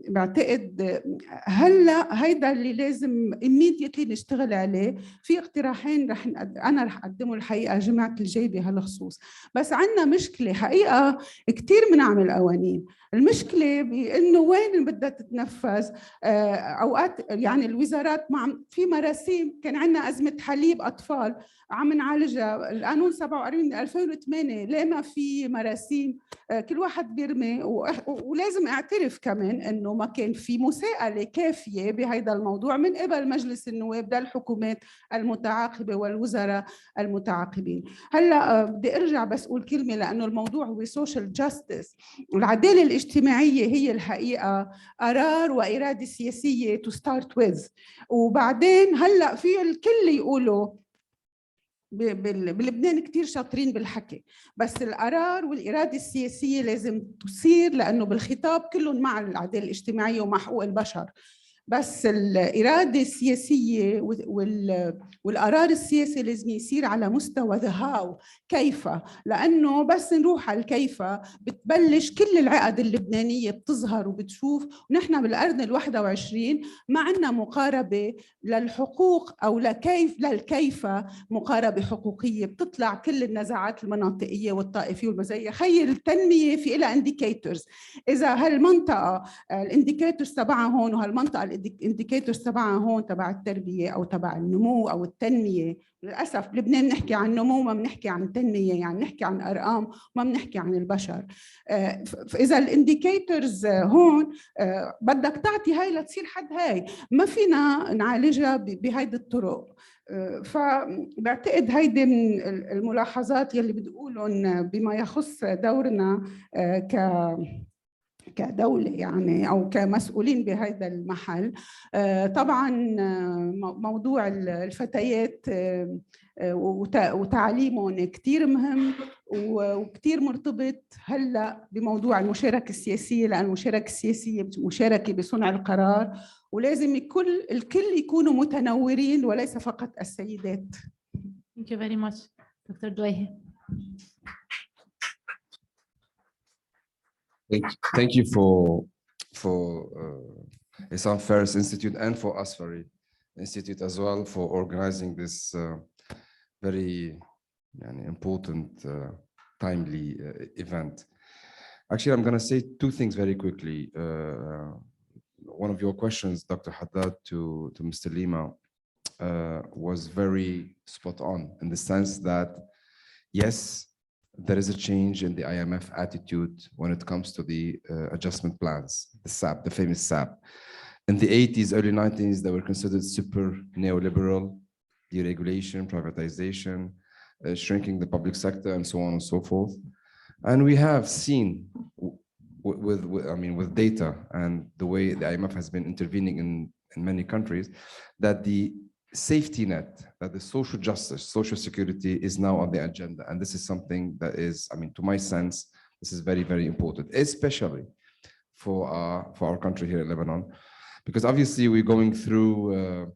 بعتقد هلا هيدا اللي لازم immediately نشتغل عليه. في اقتراحين انا رح اقدمه الحقيقه جمعة الجاي بهالخصوص، بس عندنا مشكله حقيقه كثير بنعمل قوانين، المشكله بانه وين بدها تتنفذ. اوقات يعني الوزارات في مراسيم، كان عندنا ازمه حليب اطفال عم نعالجها، القانون 47 2008 ليه ما في مراسيم؟ كل واحد بيرمي، ولازم اعترف كمان انه ما كان في مساءله كافيه بهذا الموضوع من قبل مجلس النواب للحكومات المتعاقبه والوزراء المتعاقبين. هلا بدي ارجع بس اقول كلمه، لانه الموضوع هو سوشيال جاستس. العداله الاجتماعيه هي الحقيقه قرار واراده سياسيه تو ستارت ويز، وبعدين هلا في الكل يقولوا بلبنان كتير شاطرين بالحكي، بس القرار والإرادة السياسية لازم تصير، لأنه بالخطاب كلهم مع العدالة الاجتماعية ومع حقوق البشر، بس الإرادة السياسية والقرار السياسي لازم يصير على مستوى the how، كيف، لأنه بس نروح على الكيف بتبلش كل العقد اللبنانية بتظهر وبتشوف. ونحن بالقرن ال21 ما عندنا مقاربة للحقوق أو للكيف مقاربة حقوقية، بتطلع كل النزاعات المناطقية والطائفية والمزايا. خير التنمية في إلها انديكيتورز، إذا هالمنطقة الانديكيتورز تبعها هون وهالمنطقة الانديكيتورز تبعها هون تبع التربية أو تبع النمو أو التنمية. للأسف بلبنان بنحكي عن نمو ما بنحكي عن تنمية، يعني نحكي عن أرقام ما بنحكي عن البشر. فإذا الانديكيتورز هون بدك تعطي هاي لتصير حد هاي، ما فينا نعالجها بهيدي الطرق. فبعتقد هيدي من الملاحظات يلي بتقولون بما يخص دورنا كدولة يعني أو كمسؤولين بهذا المحل. طبعا موضوع الفتيات وتعليمهم كتير مهم وكتير مرتبط هلأ بموضوع المشاركة السياسية، لأن المشاركة السياسية مشاركة بصنع القرار، ولازم الكل يكونوا متنورين وليس فقط السيدات. Thank you very much. Dr. Doueihi. Thank you for Issam Ferris Institute and for Asfari Institute as well for organizing this very important, timely event. Actually, I'm going to say two things very quickly. One of your questions, Dr. Haddad, to Mr. Lima was very spot on in the sense that, yes, there is a change in the IMF attitude when it comes to the adjustment plans, the SAP, the famous SAP. In the 80s, early 90s, they were considered super neoliberal, deregulation, privatization, shrinking the public sector, and so on and so forth. And we have seen with data and the way the IMF has been intervening in many countries, that the safety net, that the social justice, social security is now on the agenda. And this is something that is, to my sense, this is very, very important, especially for our country here in Lebanon, because obviously we're going through,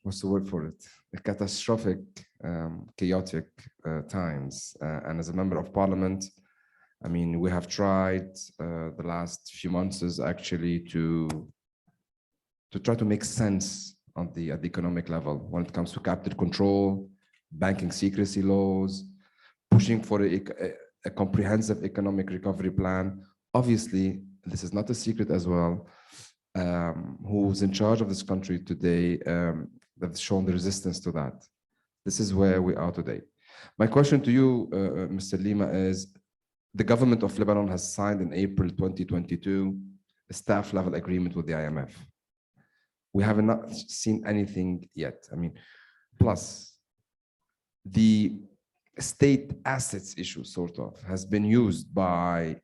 what's the word for it? A catastrophic, chaotic times. And as a member of parliament, we have tried the last few months is actually to try to make sense at the economic level when it comes to capital control, banking secrecy laws, pushing for a comprehensive economic recovery plan. Obviously, this is not a secret as well. Who's in charge of this country today that's shown the resistance to that. This is where we are today. My question to you, Mr. Lima, is the government of Lebanon has signed in April 2022 a staff level agreement with the IMF. We have not seen anything yet. Plus the state assets issue sort of has been used by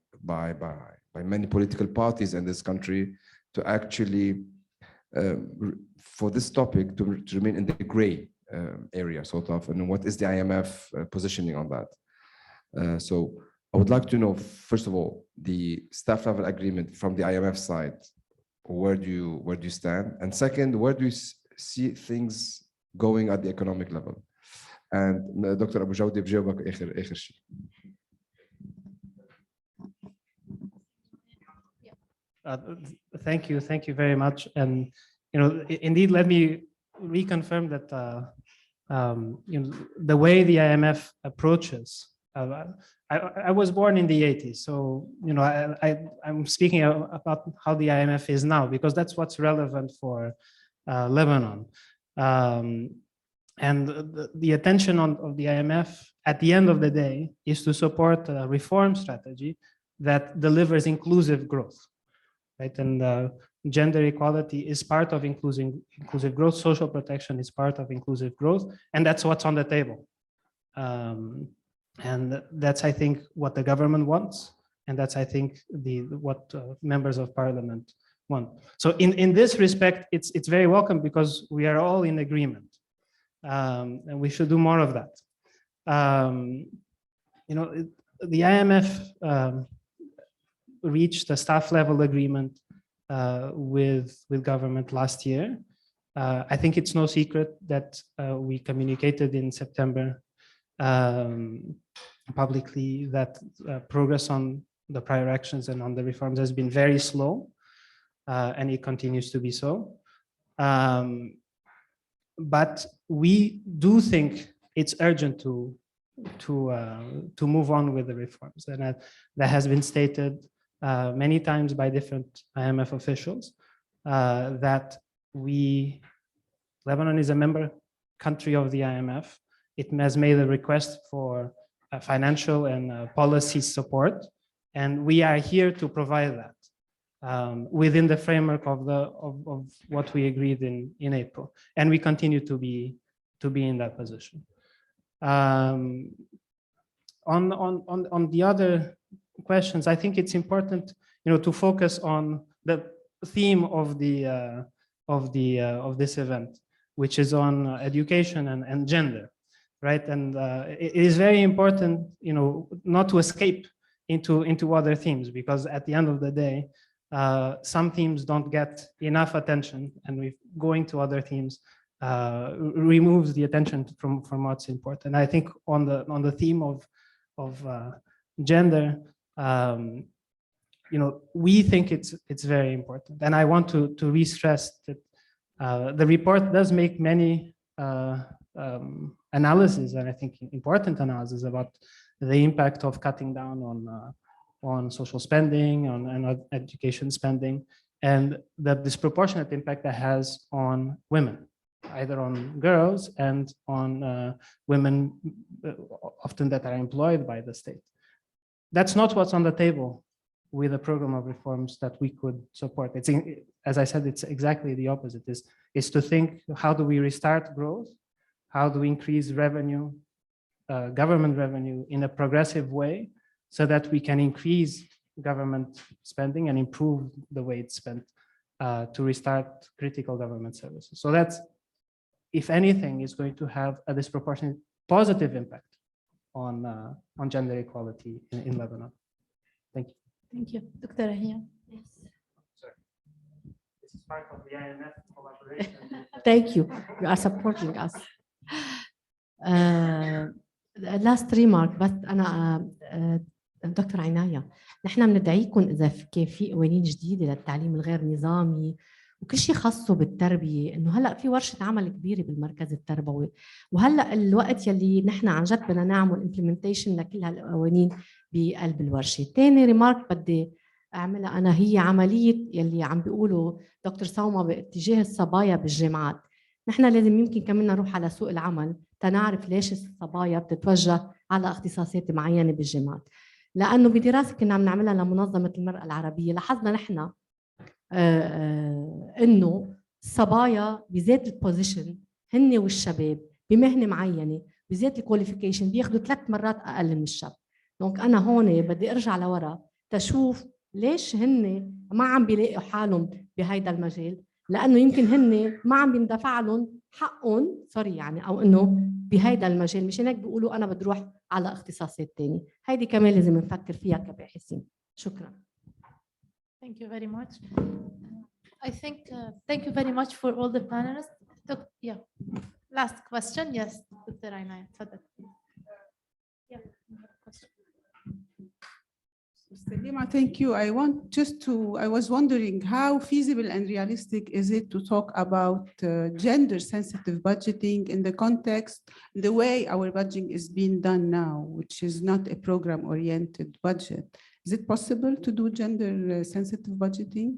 many political parties in this country to actually, for this topic to remain in the gray area sort of, and what is the IMF positioning on that? So I would like to know, first of all, the staff level agreement from the IMF side, where do you stand? And second, where do you see things going at the economic level? And Dr. Abou-Habib بجاوبك آخر شيء. Thank you very much. And indeed, let me reconfirm that the way the IMF approaches. I was born in the 80s, so I'm speaking about how the IMF is now because that's what's relevant for Lebanon. And the attention of the IMF at the end of the day is to support a reform strategy that delivers inclusive growth, right? And gender equality is part of inclusive growth. Social protection is part of inclusive growth, and that's what's on the table. And that's, I think, what the government wants, and that's, I think, what members of parliament want. So in this respect, it's very welcome because we are all in agreement, and we should do more of that. The IMF reached a staff level agreement with government last year. I think it's no secret that we communicated in September publicly that progress on the prior actions and on the reforms has been very slow, and it continues to be so. But we do think it's urgent to move on with the reforms, and that has been stated many times by different IMF officials, that Lebanon is a member country of the IMF. It has made a request for financial and policy support, and we are here to provide that within the framework of what we agreed in April, and we continue to be in that position. On the other questions, I think it's important, to focus on the theme of this event, which is on education and gender, right? And it is very important, not to escape into other themes, because at the end of the day, some themes don't get enough attention, and going to other themes removes the attention from what's important. I think on the theme of gender, we think it's very important, and I want to re-stress that the report does make many analysis, and I think important analysis about the impact of cutting down on social spending, on education spending, and the disproportionate impact that has on women, either on girls and on women, often that are employed by the state. That's not what's on the table with a program of reforms that we could support. It's, as I said, it's exactly the opposite. Is to think, how do we restart growth? How do we increase revenue, government revenue in a progressive way, so that we can increase government spending and improve the way it's spent to restart critical government services. So that's, if anything, is going to have a disproportionate positive impact on gender equality in Lebanon. Thank you. Thank you. Dr. Ahia. Yes. Sorry. This is part of the IMF collaboration. Thank you. You are supporting us. Last remark بس أنا دكتور عناية، نحن بندعيكم إذا كان في قوانين جديدة للتعليم الغير نظامي وكل شيء خاصه بالتربية، إنه هلأ في ورشة عمل كبيرة بالمركز التربوي، وهلأ الوقت يلي نحن عن جد بدنا نعمل implementation لكل هالقوانين بقلب الورشة. تاني ريمارك بدي أعملها أنا هي عملية يلي عم بيقولوا دكتور سوما باتجاه الصبايا بالجامعات. نحن لازم يمكن كمان نروح على سوق العمل تنعرف ليش الصبايا بتتوجه على اختصاصات معينة بالجامعات، لأنه بدراسة كنا عم نعملها لمنظمة المرأة العربية لاحظنا نحن إنه الصبايا بذات البوزيشن هن والشباب بمهنة معينة بذات الكواليفيكيشن بياخدوا 3 مرات أقل من الشاب. دونك أنا هون بدي أرجع لورا تشوف ليش هن ما عم بيلاقوا حالهم بهيدا المجال، لأنه يمكن هن ما عم بيندفع لهم حقهم سوري يعني، أو إنه بهيدا المجال مشان هيك بيقولوا أنا بدي أروح على اختصاصات تانية. هيدي كمان لازم نفكر فيها كباحثين. شكرا. Thank you very much. I think thank you very much for all the panelists. Yeah. Last question. Yes, Dr. Ainaya. Yeah. Mr. Lima, thank you. I was wondering how feasible and realistic is it to talk about gender-sensitive budgeting in the context, the way our budgeting is being done now, which is not a program-oriented budget. Is it possible to do gender-sensitive budgeting,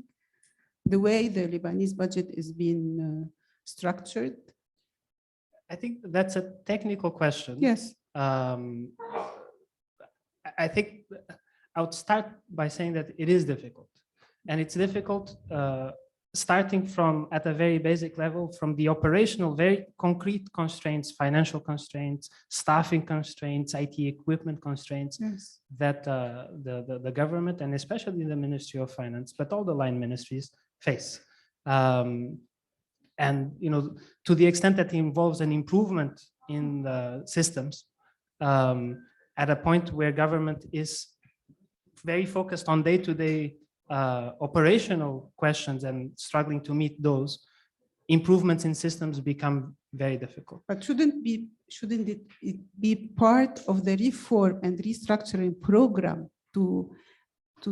the way the Lebanese budget is being structured? I think that's a technical question. Yes. I think I would start by saying that it is difficult. And it's difficult starting from at a very basic level, from the operational, very concrete constraints, financial constraints, staffing constraints, IT equipment constraints, yes, that the government and especially the Ministry of Finance, but all the line ministries face. And to the extent that it involves an improvement in the systems, at a point where government is very focused on day-to-day operational questions and struggling to meet those, improvements in systems become very difficult. But shouldn't it be part of the reform and restructuring program to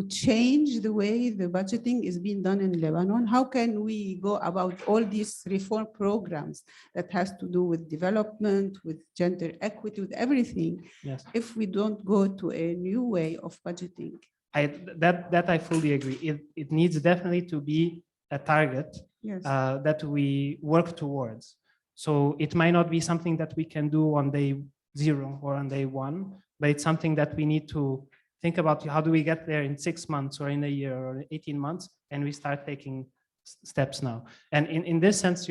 change the way the budgeting is being done in Lebanon? How can we go about all these reform programs that has to do with development, with gender equity, with everything, yes, if we don't go to a new way of budgeting? That I fully agree. It needs definitely to be a target, yes, that we work towards. So it might not be something that we can do on day 0 or on day 1, but it's something that we need to think about. How do we get there in 6 months or in a year or 18 months? And we start taking steps now. And in this sense,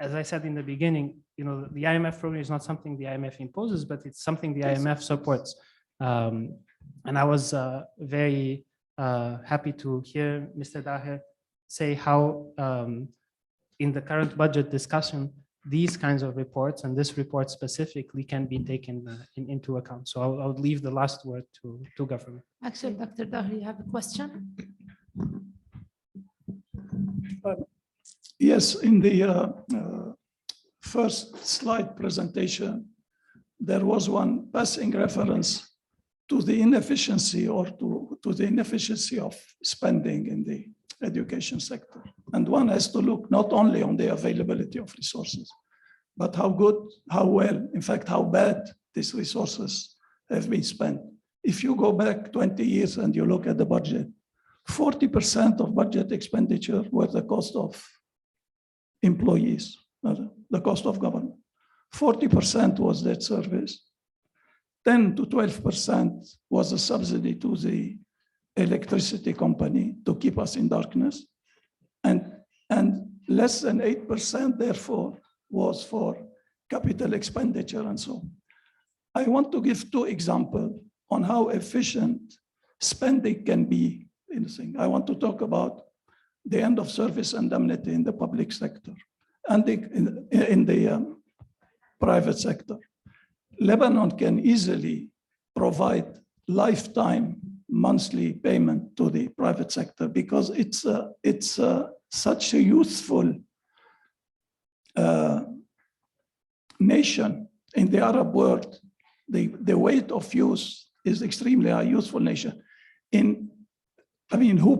as I said in the beginning, the IMF program is not something the IMF imposes, but it's something the IMF supports. And I was very happy to hear Mr. Daher say how in the current budget discussion, these kinds of reports and this report specifically can be taken into account. So I would leave the last word to government. Actually, Dr. Daher, you have a question? Yes, in the first slide presentation, there was one passing reference to the inefficiency or to the inefficiency of spending in the education sector. And one has to look not only on the availability of resources, but how good, how well, in fact, how bad these resources have been spent. If you go back 20 years and you look at the budget, 40% of budget expenditure were the cost of employees, the cost of government. 40% was debt service. 10 to 12% was a subsidy to the electricity company to keep us in darkness. And less than 8%, therefore, was for capital expenditure and so on. I want to give two examples on how efficient spending can be in the thing. I want to talk about the end of service indemnity in the public sector and in the private sector. Lebanon can easily provide lifetime monthly payment to the private sector because it's such a useful nation in the Arab world. The weight of use is extremely high, useful nation. Who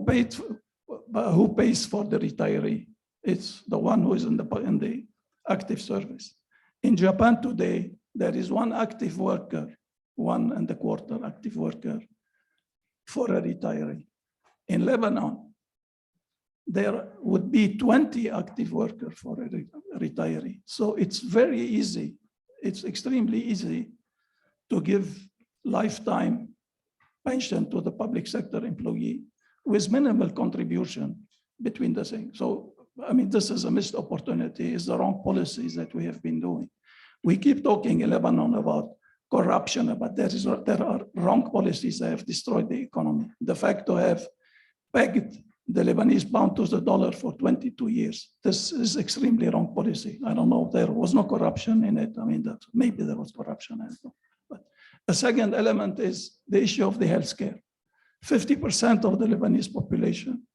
pays for the retiree? It's the one who is in the active service. In Japan today, there is one active worker, 1.25 active worker for a retiree. In Lebanon, there would be 20 active workers for a retiree. So it's very easy. It's extremely easy to give lifetime pension to the public sector employee with minimal contribution between the things. So, this is a missed opportunity. It's the wrong policies that we have been doing. We keep talking in Lebanon about corruption, but there are wrong policies that have destroyed the economy. The fact to have pegged the Lebanese pound to the dollar for 22 years, this is extremely wrong policy. I don't know if there was no corruption in it. Maybe there was corruption. I don't know. But the second element is the issue of the healthcare. 50% of the Lebanese population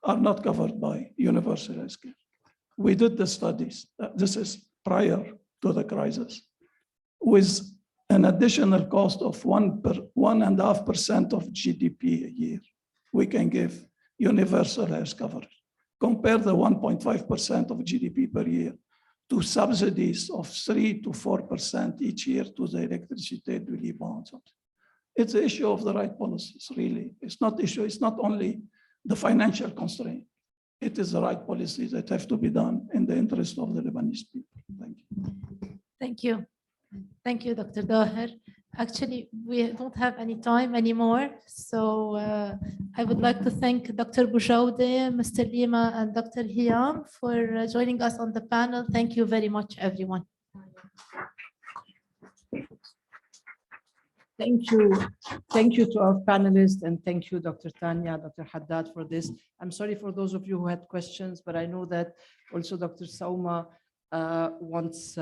are not covered by universal healthcare. We did the studies. This is prior to the crisis, with an additional cost of 1.5% of GDP a year. We can give universal health coverage. Compare the 1.5% of GDP per year to subsidies of 3 to 4% each year to the electricity duty bonds. It's an issue of the right policies, really. It's not only the financial constraint. It is the right policies that have to be done in the interest of the Lebanese people. Thank you. Thank you. Thank you, Dr. Daher. Actually, we don't have any time anymore. So I would like to thank Dr. Boujaoudi, Mr. Lima, and Dr. Issam for joining us on the panel. Thank you very much, everyone. Thank you. Thank you to our panelists, and thank you, Dr. Tanya, Dr. Haddad, for this. I'm sorry for those of you who had questions, but I know that also Dr. Sauma has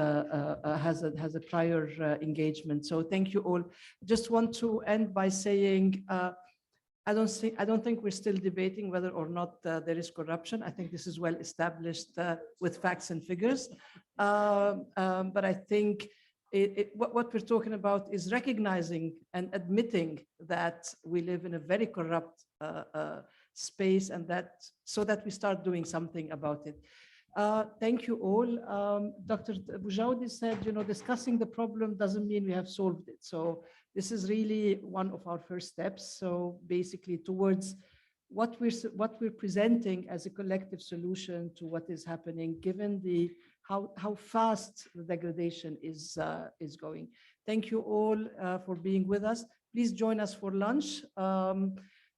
a prior engagement. So thank you all. Just want to end by saying, I don't think we're still debating whether or not there is corruption. I think this is well established with facts and figures. But I think what we're talking about is recognizing and admitting that we live in a very corrupt space, and so that we start doing something about it. Thank you all. Dr. Boujaoudi said, discussing the problem doesn't mean we have solved it. So this is really one of our first steps. So basically towards what we're presenting as a collective solution to what is happening, given how fast the degradation is going. Thank you all for being with us. Please join us for lunch.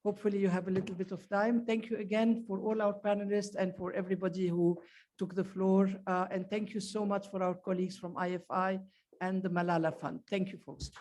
Hopefully you have a little bit of time. Thank you again for all our panelists and for everybody who took the floor. And thank you so much for our colleagues from IFI and the Malala Fund. Thank you, folks.